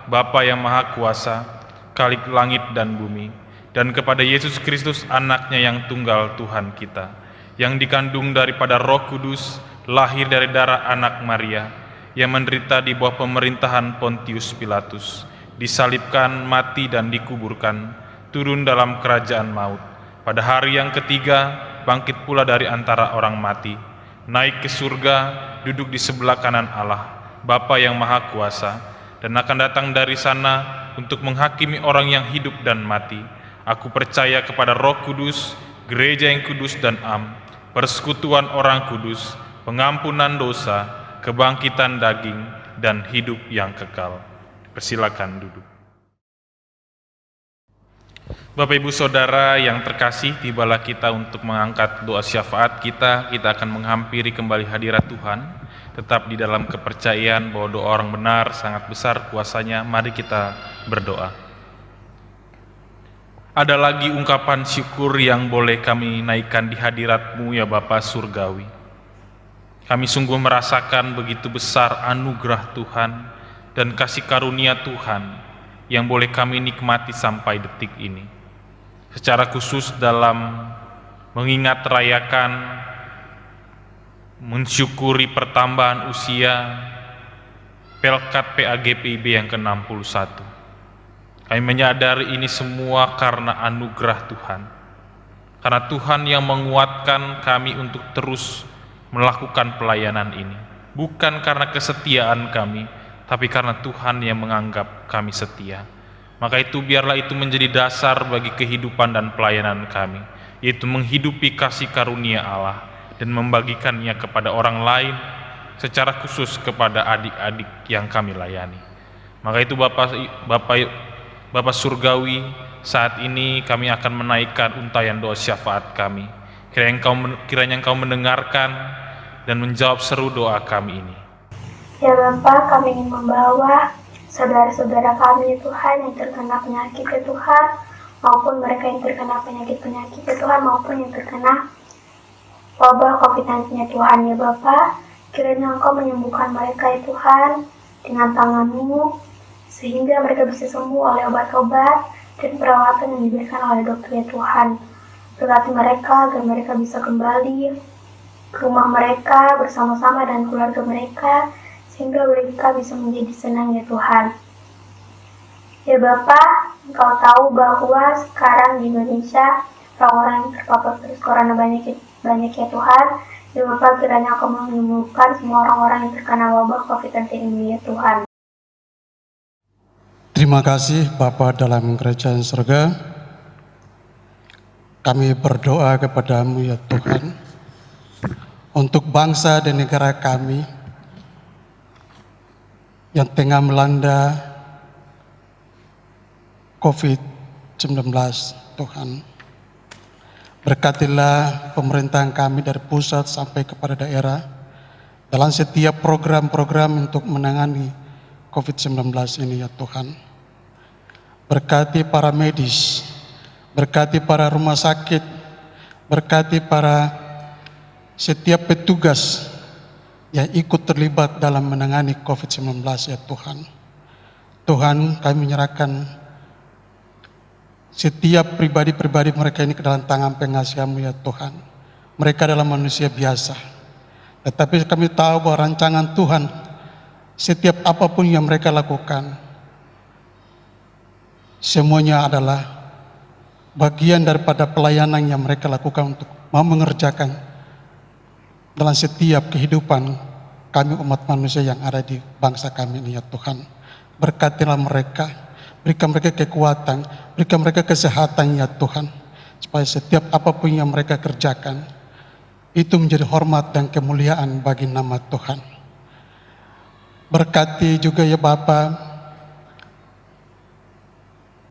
Bapa yang Maha Kuasa, Khalik langit dan bumi, dan kepada Yesus Kristus anaknya yang tunggal Tuhan kita, yang dikandung daripada Roh Kudus, lahir dari darah anak Maria, yang menderita di bawah pemerintahan Pontius Pilatus, disalibkan, mati dan dikuburkan, turun dalam kerajaan maut. Pada hari yang ketiga, bangkit pula dari antara orang mati, naik ke surga, duduk di sebelah kanan Allah, Bapa yang Maha Kuasa, dan akan datang dari sana untuk menghakimi orang yang hidup dan mati. Aku percaya kepada Roh Kudus, gereja yang kudus dan am, persekutuan orang kudus, pengampunan dosa, kebangkitan daging, dan hidup yang kekal. Persilakan duduk. Bapak Ibu Saudara yang terkasih, tibalah kita untuk mengangkat doa syafaat kita. Kita akan menghampiri kembali hadirat Tuhan, tetap di dalam kepercayaan bahwa doa orang benar sangat besar kuasanya. Mari kita berdoa. Ada lagi ungkapan syukur yang boleh kami naikkan di hadirat-Mu ya Bapa Surgawi. Kami sungguh merasakan begitu besar anugerah Tuhan dan kasih karunia Tuhan yang boleh kami nikmati sampai detik ini. Secara khusus dalam mengingat rayakan, mensyukuri pertambahan usia Pelkat PAGPIB yang ke-61. Kami menyadari ini semua karena anugerah Tuhan. Karena Tuhan yang menguatkan kami untuk terus melakukan pelayanan ini. Bukan karena kesetiaan kami, tapi karena Tuhan yang menganggap kami setia. Maka itu biarlah itu menjadi dasar bagi kehidupan dan pelayanan kami, yaitu menghidupi kasih karunia Allah dan membagikannya kepada orang lain, secara khusus kepada adik-adik yang kami layani. Maka itu Bapak Surgawi, saat ini kami akan menaikkan untayan doa syafaat kami. Kiranya Engkau mendengarkan dan menjawab seru doa kami ini. Ya Bapa, kami ingin membawa saudara-saudara kami Tuhan yang terkena penyakit ya Tuhan, maupun mereka yang terkena penyakit-penyakit ya Tuhan, maupun yang terkena wabah COVID-19 ya Tuhan ya Bapa. Kiranya Engkau menyembuhkan mereka ya Tuhan dengan tangan-Mu, sehingga mereka bisa sembuh oleh obat-obat dan perawatan yang diberikan oleh dokter ya Tuhan. Berkati mereka agar mereka bisa kembali ke rumah mereka bersama-sama dan keluarga mereka, sehingga mereka bisa menjadi senang ya Tuhan. Ya Bapa, Engkau tahu bahwa sekarang di Indonesia orang-orang yang terpapar virus corona banyak ya Tuhan. Ya Bapa, kiranya Engkau menyembuhkan semua orang-orang yang terkena wabah COVID-19 ini ya Tuhan. Terima kasih Bapa dalam kerajaan surga. Kami berdoa kepada-Mu ya Tuhan, untuk bangsa dan negara kami yang tengah melanda COVID-19, Tuhan. Berkatilah pemerintahan kami dari pusat sampai kepada daerah dalam setiap program-program untuk menangani COVID-19 ini ya Tuhan. Berkati para medis, berkati para rumah sakit, berkati para setiap petugas yang ikut terlibat dalam menangani COVID-19 ya Tuhan. Tuhan, kami menyerahkan setiap pribadi-pribadi mereka ini ke dalam tangan pengasihan-Mu ya Tuhan. Mereka adalah manusia biasa, tetapi kami tahu bahwa rancangan Tuhan, setiap apapun yang mereka lakukan, semuanya adalah bagian daripada pelayanan yang mereka lakukan untuk mau mengerjakan dalam setiap kehidupan kami umat manusia yang ada di bangsa kami ini ya Tuhan. Berkatilah mereka, berikan mereka kekuatan, berikan mereka kesehatan ya Tuhan, supaya setiap apapun yang mereka kerjakan itu menjadi hormat dan kemuliaan bagi nama Tuhan. Berkati juga ya Bapa,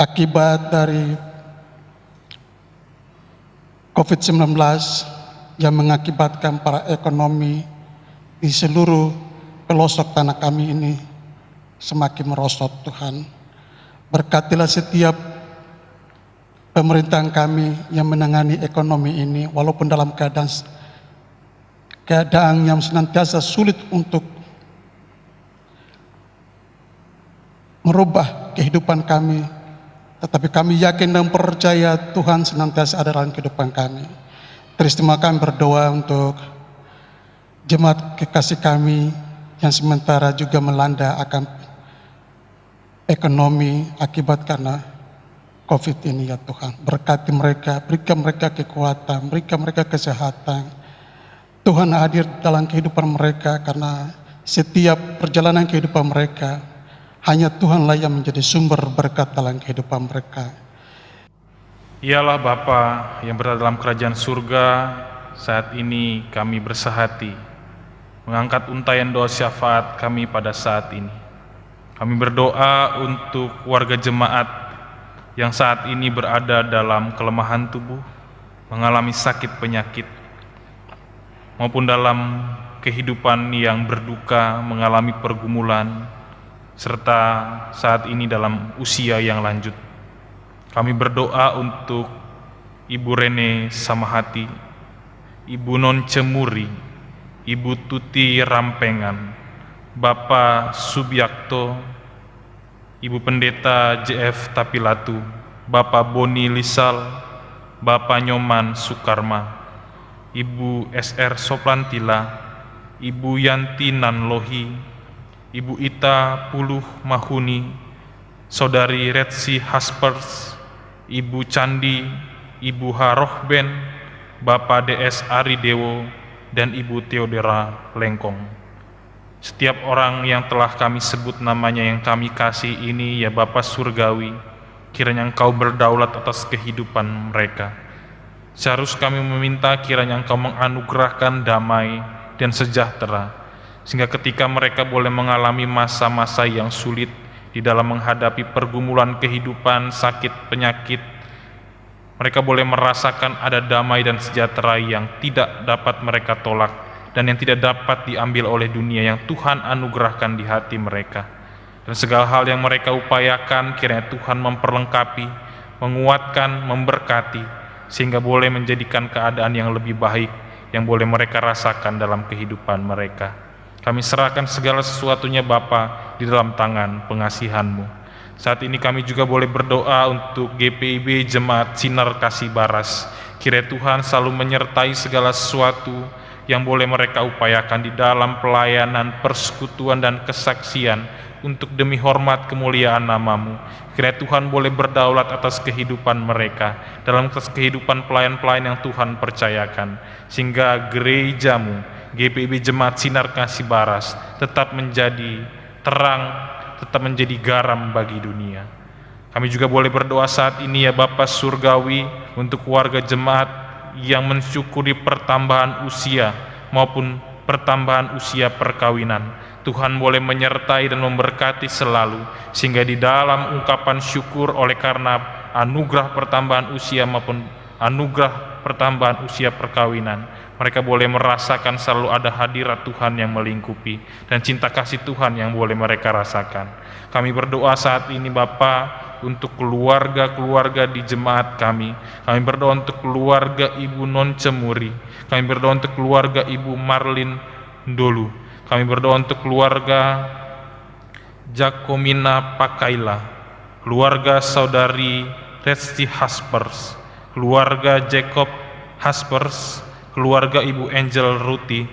akibat dari COVID-19 yang mengakibatkan para ekonomi di seluruh pelosok tanah kami ini semakin merosot Tuhan. Berkatilah setiap pemerintahan kami yang menangani ekonomi ini, walaupun dalam keadaan yang senantiasa sulit untuk merubah kehidupan kami, tetapi kami yakin dan percaya Tuhan senantiasa ada dalam kehidupan kami. Terima kami berdoa untuk jemaat kekasih kami yang sementara juga melanda akan ekonomi akibat karena COVID ini ya Tuhan. Berkati mereka, berikan mereka kekuatan, berikan mereka kesehatan. Tuhan hadir dalam kehidupan mereka, karena setiap perjalanan kehidupan mereka hanya Tuhanlah yang menjadi sumber berkat dalam kehidupan mereka. Ialah Bapa yang berada dalam kerajaan surga, saat ini kami bersehati mengangkat untayan doa syafaat kami pada saat ini. Kami berdoa untuk warga jemaat yang saat ini berada dalam kelemahan tubuh, mengalami sakit penyakit, maupun dalam kehidupan yang berduka, mengalami pergumulan, serta saat ini dalam usia yang lanjut. Kami berdoa untuk Ibu Rene Samahati, Ibu Non Cemuri, Ibu Tuti Rampengan, Bapak Subiakto, Ibu Pendeta JF Tapilatu, Bapak Boni Lisal, Bapak Nyoman Sukarma, Ibu SR Soplantila, Ibu Yanti Nanlohi, Ibu Ita Puluh Mahuni, Saudari Retsi Haspers, Ibu Candi, Ibu Harohben, Bapak DS Aridewo, dan Ibu Theodora Lengkong. Setiap orang yang telah kami sebut namanya yang kami kasih ini ya Bapa Surgawi, kiranya Engkau berdaulat atas kehidupan mereka. Seharusnya kami meminta kiranya Engkau menganugerahkan damai dan sejahtera, sehingga ketika mereka boleh mengalami masa-masa yang sulit di dalam menghadapi pergumulan kehidupan, sakit, penyakit, mereka boleh merasakan ada damai dan sejahtera yang tidak dapat mereka tolak dan yang tidak dapat diambil oleh dunia yang Tuhan anugerahkan di hati mereka. Dan segala hal yang mereka upayakan kiranya Tuhan memperlengkapi, menguatkan, memberkati, sehingga boleh menjadikan keadaan yang lebih baik yang boleh mereka rasakan dalam kehidupan mereka. Kami serahkan segala sesuatunya Bapa di dalam tangan pengasihan-Mu. Saat ini kami juga boleh berdoa untuk GPIB Jemaat Sinar Kasih Baras. Kiranya Tuhan selalu menyertai segala sesuatu yang boleh mereka upayakan di dalam pelayanan, persekutuan, dan kesaksian untuk demi hormat kemuliaan nama-Mu. Kiranya Tuhan boleh berdaulat atas kehidupan mereka, dalam kehidupan pelayan-pelayan yang Tuhan percayakan, sehingga gereja-Mu, GPIB Jemaat Sinar Kasih Baras, tetap menjadi terang, tetap menjadi garam bagi dunia. Kami juga boleh berdoa saat ini ya Bapa Surgawi untuk warga jemaat yang mensyukuri pertambahan usia maupun pertambahan usia perkawinan. Tuhan boleh menyertai dan memberkati selalu, sehingga di dalam ungkapan syukur oleh karena anugerah pertambahan usia maupun anugerah pertambahan usia perkawinan, mereka boleh merasakan selalu ada hadirat Tuhan yang melingkupi dan cinta kasih Tuhan yang boleh mereka rasakan. Kami berdoa saat ini Bapa untuk keluarga-keluarga di jemaat kami. Kami berdoa untuk keluarga Ibu Non Cemuri. Kami berdoa untuk keluarga Ibu Marlin Ndolu. Kami berdoa untuk keluarga Jakomina Pakaila, keluarga saudari Resti Haspers, keluarga Jacob Haspers, keluarga Ibu Angel Ruti,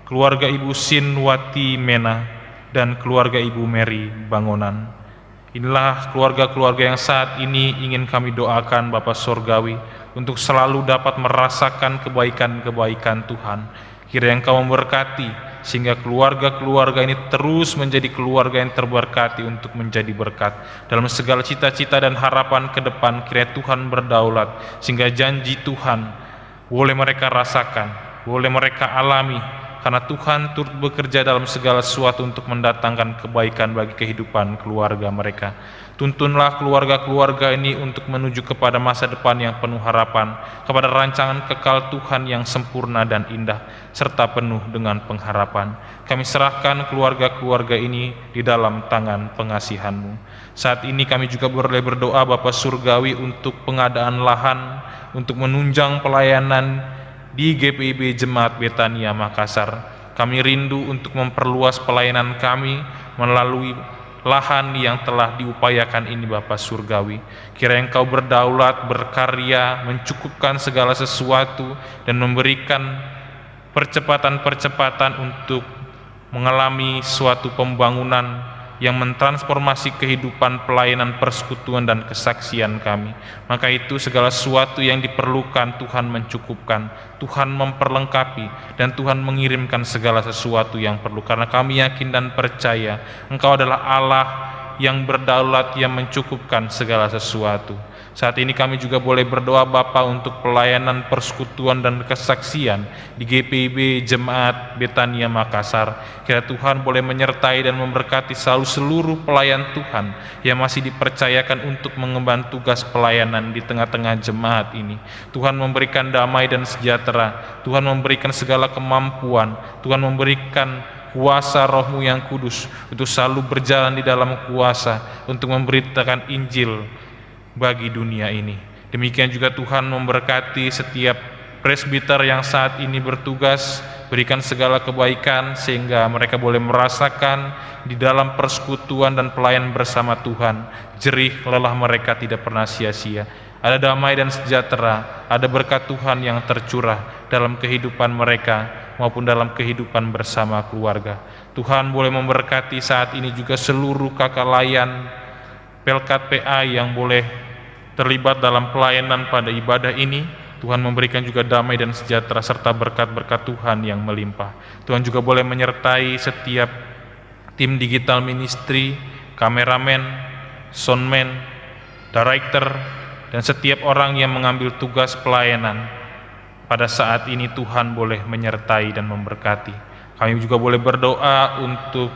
keluarga Ibu Sinwati Mena, dan keluarga Ibu Mary Bangunan. Inilah keluarga-keluarga yang saat ini ingin kami doakan Bapa Surgawi untuk selalu dapat merasakan kebaikan-kebaikan Tuhan. Kiranya Engkau memberkati sehingga keluarga-keluarga ini terus menjadi keluarga yang terberkati untuk menjadi berkat dalam segala cita-cita dan harapan ke depan. Kiranya Tuhan berdaulat sehingga janji Tuhan boleh mereka rasakan, boleh mereka alami, karena Tuhan turut bekerja dalam segala sesuatu untuk mendatangkan kebaikan bagi kehidupan keluarga mereka. Tuntunlah keluarga-keluarga ini untuk menuju kepada masa depan yang penuh harapan, kepada rancangan kekal Tuhan yang sempurna dan indah, serta penuh dengan pengharapan. Kami serahkan keluarga-keluarga ini di dalam tangan pengasihan-Mu. Saat ini kami juga boleh berdoa Bapa Surgawi untuk pengadaan lahan, untuk menunjang pelayanan di GPIB Jemaat Betania Makassar. Kami rindu untuk memperluas pelayanan kami melalui lahan yang telah diupayakan ini Bapa Surgawi. Kiranya Engkau berdaulat, berkarya, mencukupkan segala sesuatu dan memberikan percepatan-percepatan untuk mengalami suatu pembangunan yang mentransformasi kehidupan pelayanan persekutuan dan kesaksian kami. Maka itu segala sesuatu yang diperlukan Tuhan mencukupkan, Tuhan memperlengkapi, dan Tuhan mengirimkan segala sesuatu yang perlu. Karena kami yakin dan percaya Engkau adalah Allah yang berdaulat, yang mencukupkan segala sesuatu. Saat ini kami juga boleh berdoa Bapa untuk pelayanan persekutuan dan kesaksian di GPIB Jemaat Betania Makassar. Kiranya Tuhan boleh menyertai dan memberkati selalu seluruh pelayan Tuhan yang masih dipercayakan untuk mengemban tugas pelayanan di tengah-tengah jemaat ini. Tuhan memberikan damai dan sejahtera, Tuhan memberikan segala kemampuan, Tuhan memberikan kuasa Roh-Mu yang kudus untuk selalu berjalan di dalam kuasa untuk memberitakan Injil bagi dunia ini. Demikian juga Tuhan memberkati setiap presbiter yang saat ini bertugas, berikan segala kebaikan sehingga mereka boleh merasakan di dalam persekutuan dan pelayan bersama Tuhan, jerih lelah mereka tidak pernah sia-sia. Ada damai dan sejahtera, ada berkat Tuhan yang tercurah dalam kehidupan mereka maupun dalam kehidupan bersama keluarga. Tuhan boleh memberkati saat ini juga seluruh kakak layan Pelkat PA yang boleh terlibat dalam pelayanan pada ibadah ini. Tuhan memberikan juga damai dan sejahtera serta berkat-berkat Tuhan yang melimpah. Tuhan juga boleh menyertai setiap tim digital ministry, kameramen, soundman, director, dan setiap orang yang mengambil tugas pelayanan. Pada saat ini Tuhan boleh menyertai dan memberkati. Kami juga boleh berdoa untuk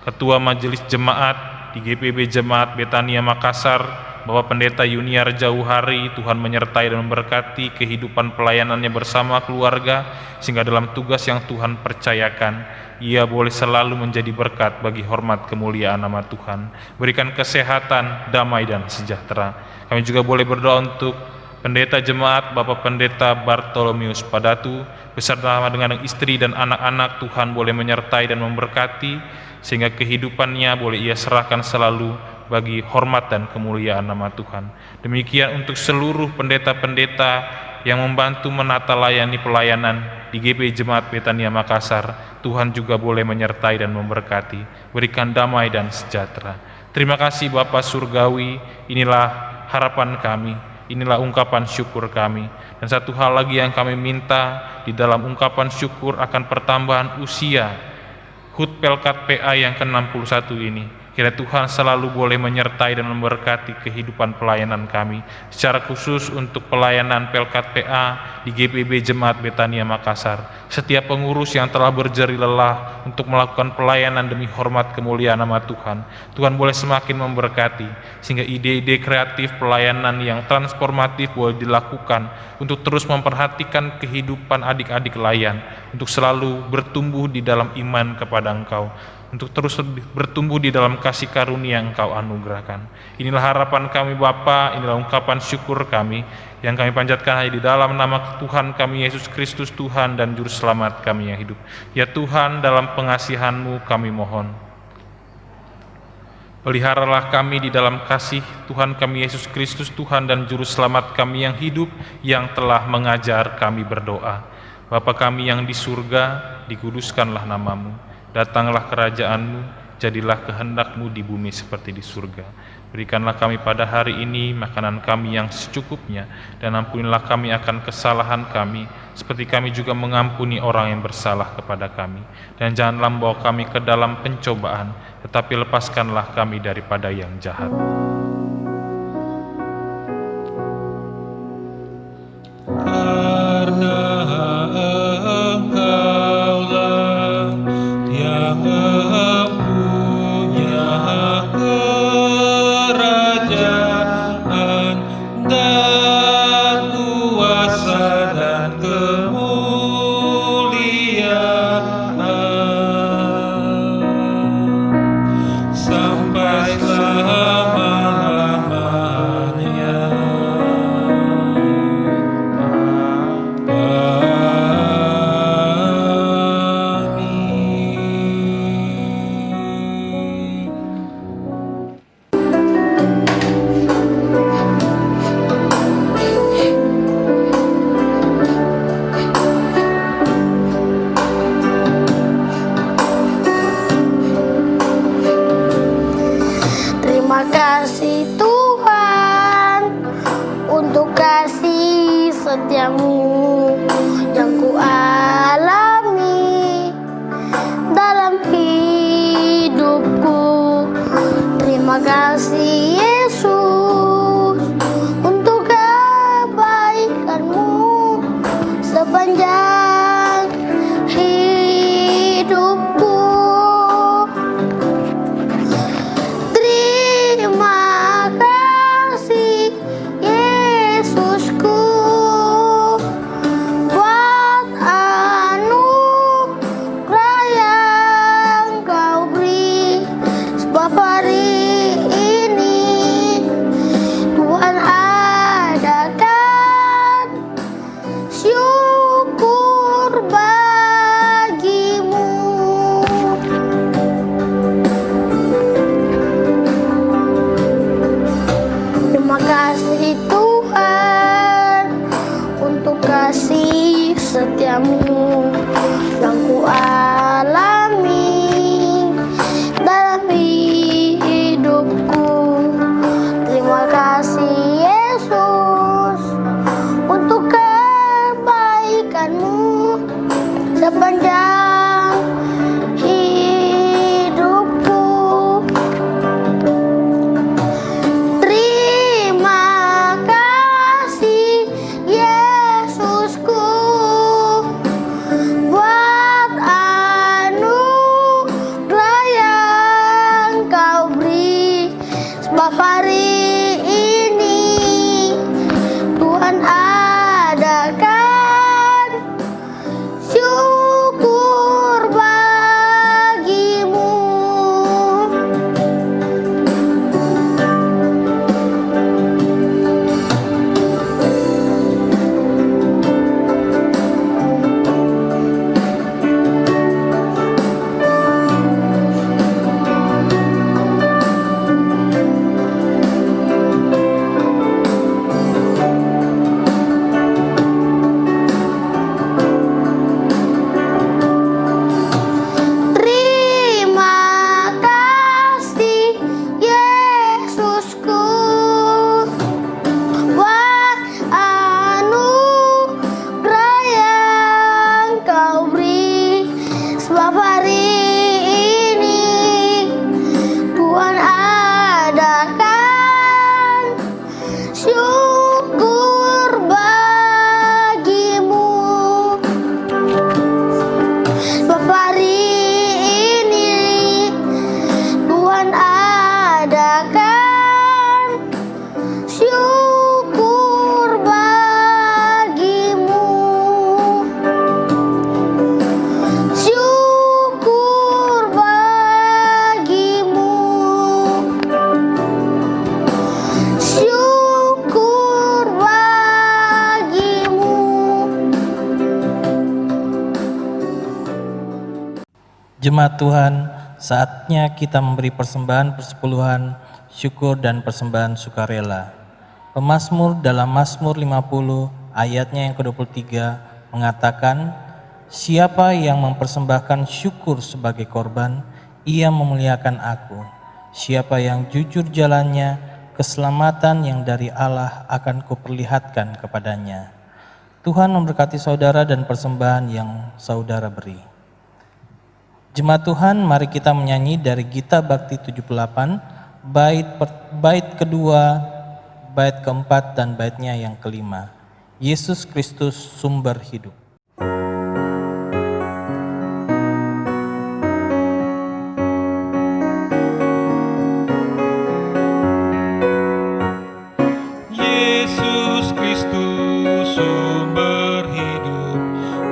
Ketua Majelis Jemaat di GPIB Jemaat Betania Makassar, Bapak Pendeta Yuniar Jauhari, Tuhan menyertai dan memberkati kehidupan pelayanannya bersama keluarga, sehingga dalam tugas yang Tuhan percayakan, ia boleh selalu menjadi berkat bagi hormat kemuliaan nama Tuhan. Berikan kesehatan, damai, dan sejahtera. Kami juga boleh berdoa untuk Pendeta Jemaat Bapak Pendeta Bartolomeus Padatu, beserta dengan istri dan anak-anak. Tuhan boleh menyertai dan memberkati, sehingga kehidupannya boleh ia serahkan selalu bagi hormat dan kemuliaan nama Tuhan. Demikian untuk seluruh pendeta-pendeta yang membantu menata layani pelayanan di GP Jemaat Betania Makassar. Tuhan juga boleh menyertai dan memberkati, berikan damai dan sejahtera. Terima kasih Bapa Surgawi, inilah harapan kami, inilah ungkapan syukur kami. Dan satu hal lagi yang kami minta di dalam ungkapan syukur akan pertambahan usia HUT Pelkat PA yang ke-61 ini. Kiranya Tuhan selalu boleh menyertai dan memberkati kehidupan pelayanan kami, secara khusus untuk pelayanan Pelkat PA di GPB Jemaat Betania Makassar. Setiap pengurus yang telah berjeri lelah untuk melakukan pelayanan demi hormat kemuliaan nama Tuhan, Tuhan boleh semakin memberkati, sehingga ide-ide kreatif pelayanan yang transformatif boleh dilakukan untuk terus memperhatikan kehidupan adik-adik layan, untuk selalu bertumbuh di dalam iman kepada Engkau, untuk terus bertumbuh di dalam kasih karunia yang Engkau anugerahkan. Inilah harapan kami Bapa, inilah ungkapan syukur kami yang kami panjatkan hanya di dalam nama Tuhan kami Yesus Kristus, Tuhan dan Juru Selamat kami yang hidup. Ya Tuhan, dalam pengasihan-Mu kami mohon, peliharalah kami di dalam kasih Tuhan kami Yesus Kristus, Tuhan dan Juru Selamat kami yang hidup, yang telah mengajar kami berdoa. Bapa kami yang di surga, dikuduskanlah nama-Mu. Datanglah kerajaan-Mu, jadilah kehendak-Mu di bumi seperti di surga. Berikanlah kami pada hari ini makanan kami yang secukupnya, dan ampunilah kami akan kesalahan kami, seperti kami juga mengampuni orang yang bersalah kepada kami. Dan janganlah membawa kami ke dalam pencobaan, tetapi lepaskanlah kami daripada yang jahat. Karena Engkaulah yang punya kerajaan dan kuasa dan kemuliaan sampai selama-lamanya. Terima kasih Tuhan untuk kasih setiamu yang kualami dalam hidupku. Terima kasih Yesus untuk kebaikan-Mu sepanjang hidupku. Terima kasih Yesusku buat anugerah yang Kau beri, sebab hari ini Tuhan adakan syukur bagimu. Terima kasih Tuhan untuk kasih setiamu yang kualami dalam hidupku. Terima kasih Yesus untuk kebaikan-Mu sepanjang hidupku. Terima kasih Yesusku adakan syukur bagimu. Terima kasih Yesusku buat anugerah yang Kau beri, sebab hari ini Tuhan adakan syukur bagimu. Sebab hari ini Tuhan adakan syukur bagimu. Syukur bagimu. Syukur bagimu. Jemaat Tuhan, saatnya kita memberi persembahan persepuluhan, syukur dan persembahan sukarela. Pemazmur dalam Mazmur 50 ayatnya yang ke-23 mengatakan, siapa yang mempersembahkan syukur sebagai korban, ia memuliakan aku. Siapa yang jujur jalannya, keselamatan yang dari Allah akan kuperlihatkan kepadanya. Tuhan memberkati saudara dan persembahan yang saudara beri. Jemaat Tuhan, mari kita menyanyi dari Gita Bakti 78, bait kedua, bait keempat, dan baitnya yang kelima. Yesus Kristus sumber hidup. Yesus Kristus sumber hidup,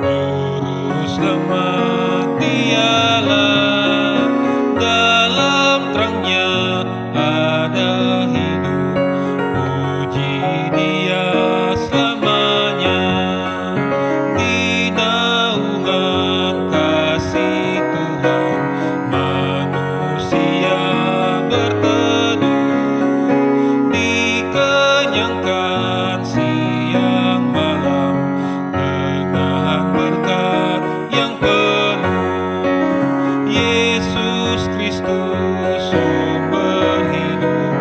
juru selamat dialah, dalam terangnya ada hidup, puji Dia selamanya. Di naungan kasih Tuhan manusia berteduh, dikenyangkan siang malam dengan berkat yang penuh. Yesus Kristus sumber hidup,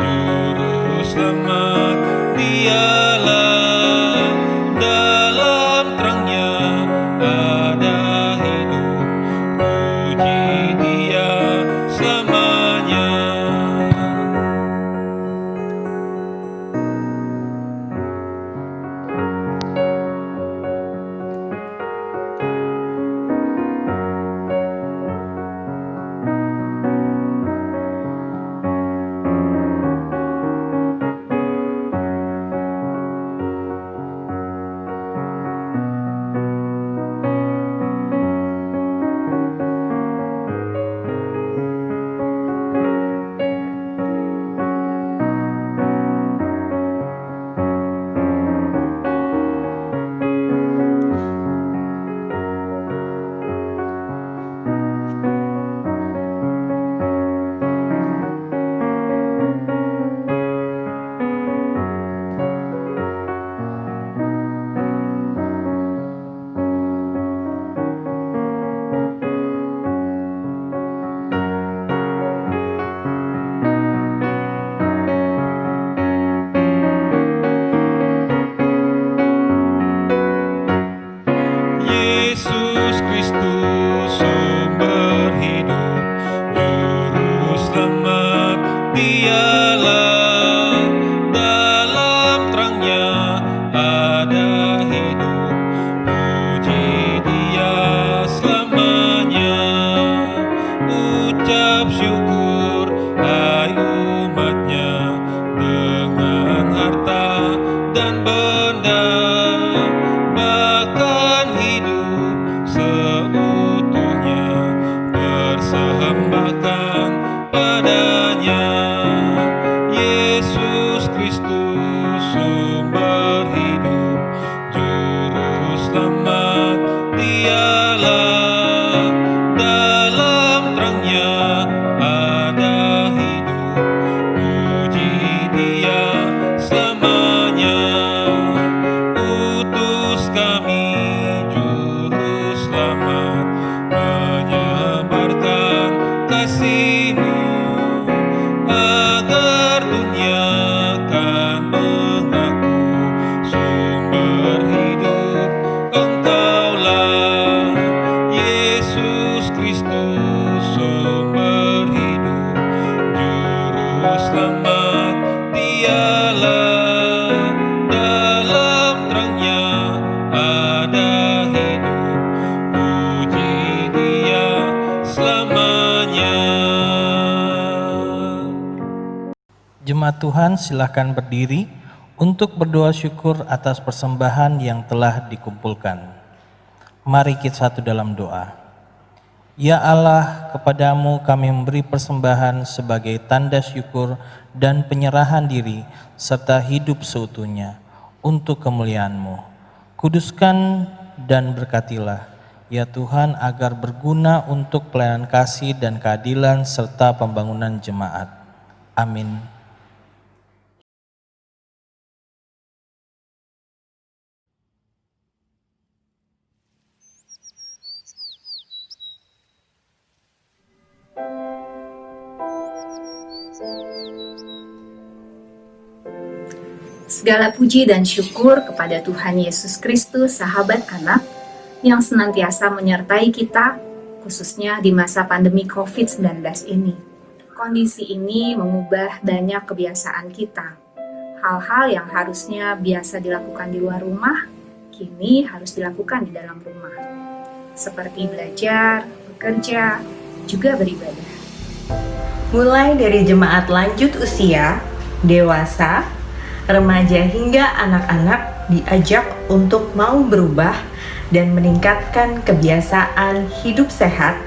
juru selamat dialah, dalam terangnya ada hidup, puji Dia selamanya. Yesus Kristus sumber hidup, juru selamat dialah, dalam terangnya ada hidup, puji Dia selamanya. Ucap syukur hai umatnya dengan harta dan benda, Jemaat Tuhan silakan berdiri untuk berdoa syukur atas persembahan yang telah dikumpulkan. Mari kita satu dalam doa. Ya Allah, kepadamu kami memberi persembahan sebagai tanda syukur dan penyerahan diri serta hidup seutuhnya untuk kemuliaan-Mu. Kuduskan dan berkatilah, ya Tuhan, agar berguna untuk pelayanan kasih dan keadilan serta pembangunan jemaat. Amin. Segala puji dan syukur kepada Tuhan Yesus Kristus, sahabat anak, yang senantiasa menyertai kita, khususnya di masa pandemi COVID-19 ini. Kondisi ini mengubah banyak kebiasaan kita. Hal-hal yang harusnya biasa dilakukan di luar rumah, kini harus dilakukan di dalam rumah. Seperti belajar, bekerja, juga beribadah. Mulai dari jemaat lanjut usia, dewasa, remaja hingga anak-anak diajak untuk mau berubah dan meningkatkan kebiasaan hidup sehat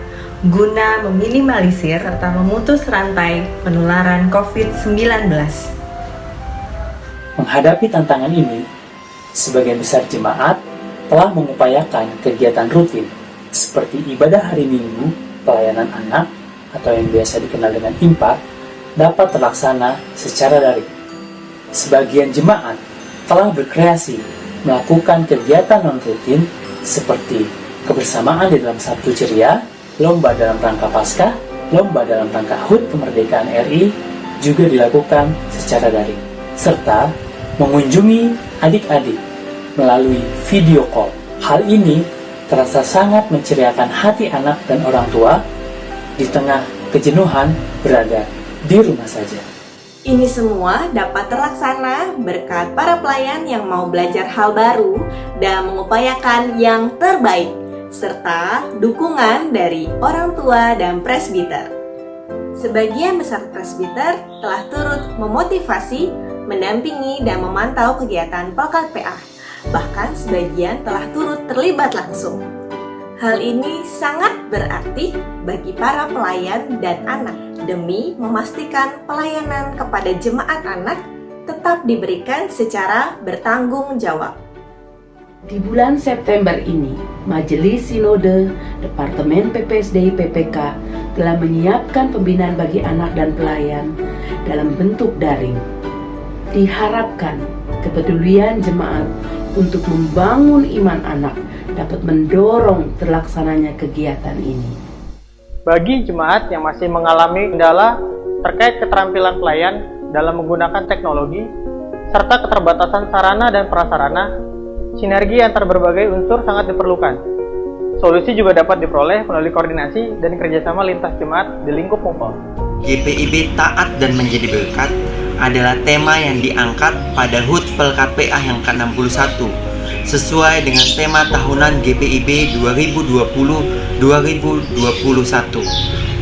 guna meminimalisir serta memutus rantai penularan COVID-19. Menghadapi tantangan ini, sebagian besar jemaat telah mengupayakan kegiatan rutin seperti ibadah hari Minggu, pelayanan anak, atau yang biasa dikenal dengan IMPA, dapat terlaksana secara daring. Sebagian jemaat telah berkreasi melakukan kegiatan non-rutin seperti kebersamaan di dalam Sabtu Ceria, lomba dalam rangka Paskah, lomba dalam rangka HUT Kemerdekaan RI juga dilakukan secara daring, serta mengunjungi adik-adik melalui video call. Hal ini terasa sangat menceriakan hati anak dan orang tua di tengah kejenuhan berada di rumah saja. Ini semua dapat terlaksana berkat para pelayan yang mau belajar hal baru dan mengupayakan yang terbaik, serta dukungan dari orang tua dan presbiter. Sebagian besar presbiter telah turut memotivasi, mendampingi, dan memantau kegiatan Pelkat PA. Bahkan sebagian telah turut terlibat langsung. Hal ini sangat berarti bagi para pelayan dan anak demi memastikan pelayanan kepada jemaat anak tetap diberikan secara bertanggung jawab. Di bulan September ini, Majelis Sinode Departemen PPSDI PPK telah menyiapkan pembinaan bagi anak dan pelayan dalam bentuk daring. Diharapkan kepedulian jemaat untuk membangun iman anak dapat mendorong terlaksananya kegiatan ini. Bagi jemaat yang masih mengalami kendala terkait keterampilan pelayan dalam menggunakan teknologi, serta keterbatasan sarana dan prasarana, sinergi antar berbagai unsur sangat diperlukan. Solusi juga dapat diperoleh melalui koordinasi dan kerjasama lintas jemaat di lingkup MUPOL. GPIB Taat dan Menjadi Berkat adalah tema yang diangkat pada HUT Pelkat PA yang ke-61 sesuai dengan tema tahunan GPIB 2020-2021,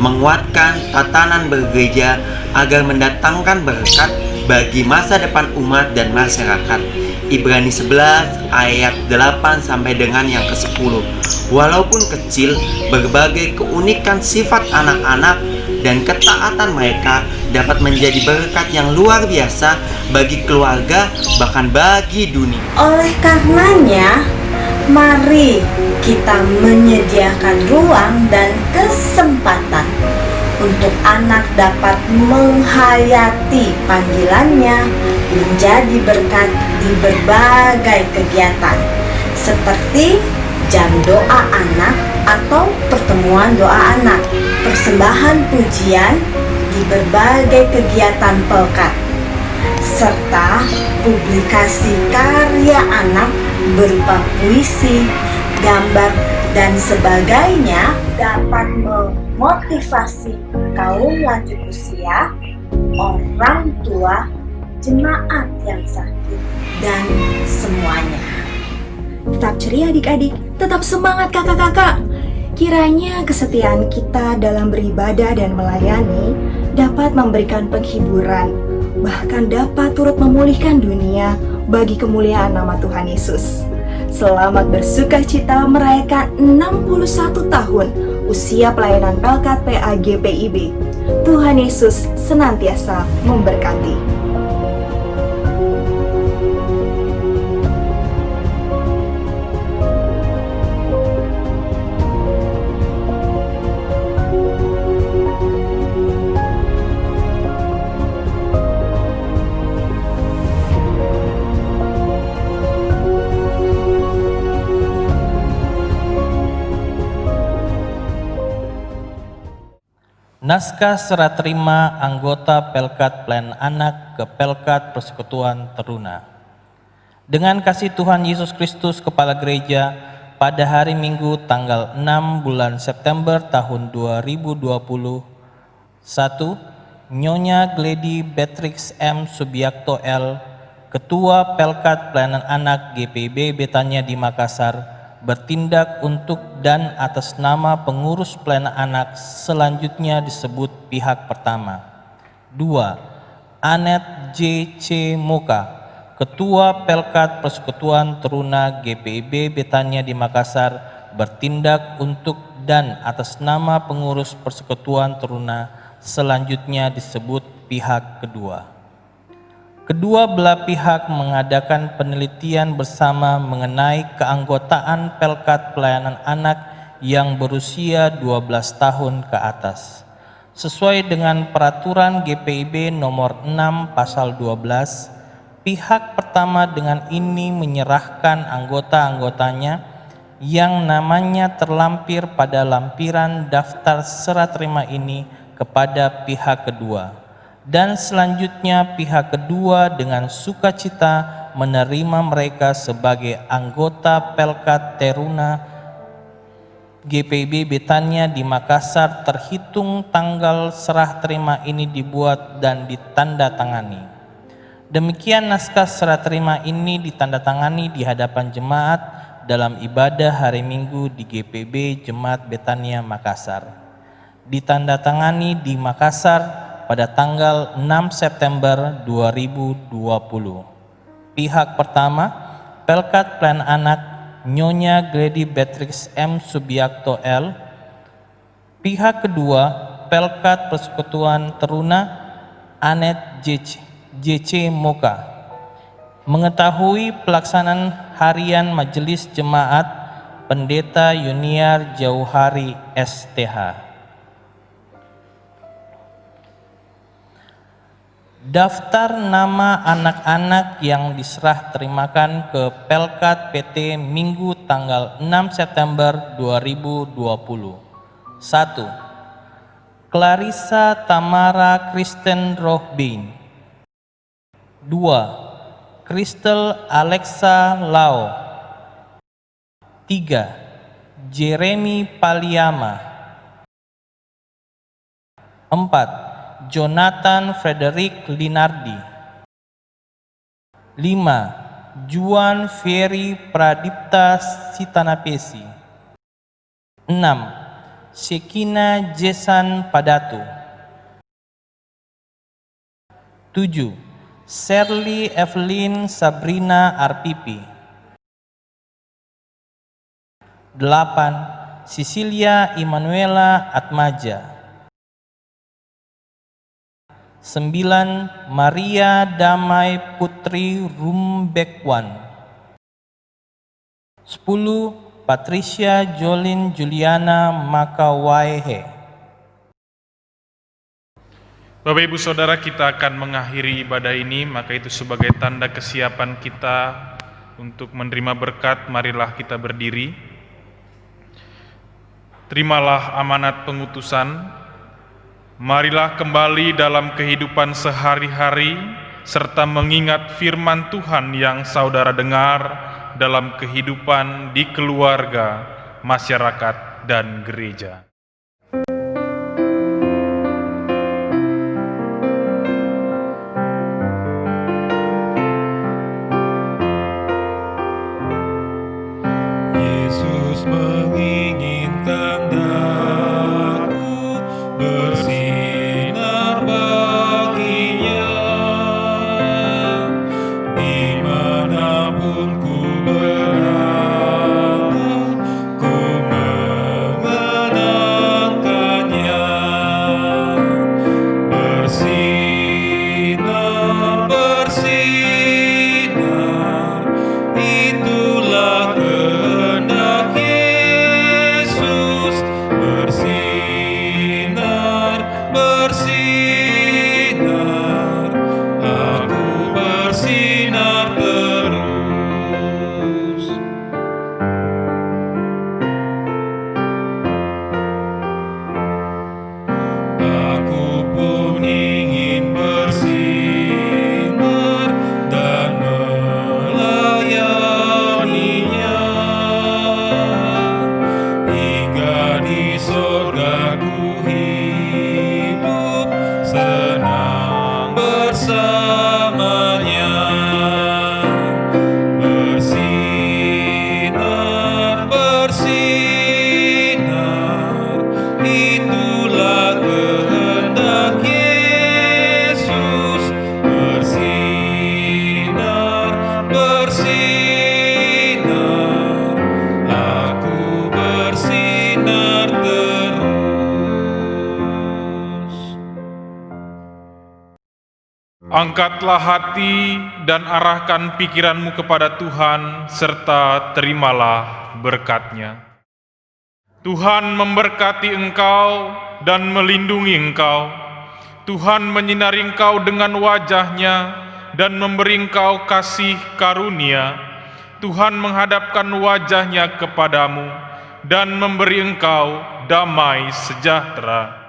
menguatkan tatanan bergereja agar mendatangkan berkat bagi masa depan umat dan masyarakat. Ibrani 11 ayat 8 sampai dengan yang ke-10. Walaupun kecil, berbagai keunikan sifat anak-anak dan ketaatan mereka dapat menjadi berkat yang luar biasa bagi keluarga, bahkan bagi dunia. Oleh karenanya, mari kita menyediakan ruang dan kesempatan untuk anak dapat menghayati panggilannya menjadi berkat di berbagai kegiatan seperti jam doa anak atau pertemuan doa anak, persembahan pujian di berbagai kegiatan pelkat, serta publikasi karya anak berupa puisi, gambar, dan sebagainya dapat memotivasi kaum lanjut usia, orang tua, jemaat yang sakit, dan semuanya. Tetap ceria adik-adik, tetap semangat kakak-kakak. Kiranya kesetiaan kita dalam beribadah dan melayani dapat memberikan penghiburan bahkan dapat turut memulihkan dunia bagi kemuliaan nama Tuhan Yesus. Selamat bersuka cita merayakan 61 tahun usia pelayanan Pelkat PA GPIB. Tuhan Yesus senantiasa memberkati. Naskah serah terima anggota Pelkat Pelayanan Anak ke Pelkat Persekutuan Teruna. Dengan kasih Tuhan Yesus Kristus Kepala Gereja, pada hari Minggu tanggal 6 bulan September tahun 2021, Nyonya Gledy Beatrix M. Subiakto L., Ketua Pelkat Pelayanan Anak GPIB Betania di Makassar, bertindak untuk dan atas nama pengurus pelayanan anak selanjutnya disebut pihak pertama. 2. Anet J.C. Moka, Ketua Pelkat Persekutuan Teruna GPIB Betania di Makassar, bertindak untuk dan atas nama pengurus Persekutuan Teruna selanjutnya disebut pihak kedua. Kedua belah pihak mengadakan penelitian bersama mengenai keanggotaan Pelkat Pelayanan Anak yang berusia 12 tahun ke atas. Sesuai dengan peraturan GPIB nomor 6 pasal 12, pihak pertama dengan ini menyerahkan anggota-anggotanya yang namanya terlampir pada lampiran daftar serah terima ini kepada pihak kedua. Dan selanjutnya pihak kedua dengan sukacita menerima mereka sebagai anggota Pelkat Teruna GPIB Betania di Makassar terhitung tanggal serah terima ini dibuat dan ditandatangani. Demikian naskah serah terima ini ditandatangani di hadapan jemaat dalam ibadah hari Minggu di GPIB Jemaat Betania Makassar. Ditandatangani di Makassar pada tanggal 6 September 2020. Pihak pertama, Pelkat Pelayanan Anak Nyonya Gledy Beatrix M. Subiakto L. Pihak kedua, Pelkat Persekutuan Teruna Anet J.C. Moka. Mengetahui pelaksanaan harian Majelis Jemaat Pendeta Yuniar Jauhari STH. Daftar nama anak-anak yang diserah terimakan ke Pelkat PT Minggu tanggal 6 September 2020. 1. Clarissa Tamara Kristen Rohbein. 2. Crystal Alexa Lau. 3. Jeremy Paliama. 4. Jonathan Frederick Linardi. 5. Juan Ferry Pradipta Sitanapesi. 6. Sekina Jesan Padatu. 7. Shirley Evelyn Sabrina Arpipi. 8. Cecilia Emanuela Atmaja. 9. Maria Damai Putri Rumbekwan. 10. Patricia Jolin Juliana Makawaihe. Bapak Ibu Saudara, kita akan mengakhiri ibadah ini, maka itu sebagai tanda kesiapan kita untuk menerima berkat, marilah kita berdiri. Terimalah amanat pengutusan. Marilah kembali dalam kehidupan sehari-hari serta mengingat firman Tuhan yang saudara dengar dalam kehidupan di keluarga, masyarakat, dan gereja. Yesus menginginkan daku bersinar baginya. Angkatlah hati dan arahkan pikiranmu kepada Tuhan, serta terimalah berkat-Nya. Tuhan memberkati engkau dan melindungi engkau. Tuhan menyinari engkau dengan wajah-Nya dan memberi engkau kasih karunia. Tuhan menghadapkan wajah-Nya kepadamu dan memberi engkau damai sejahtera.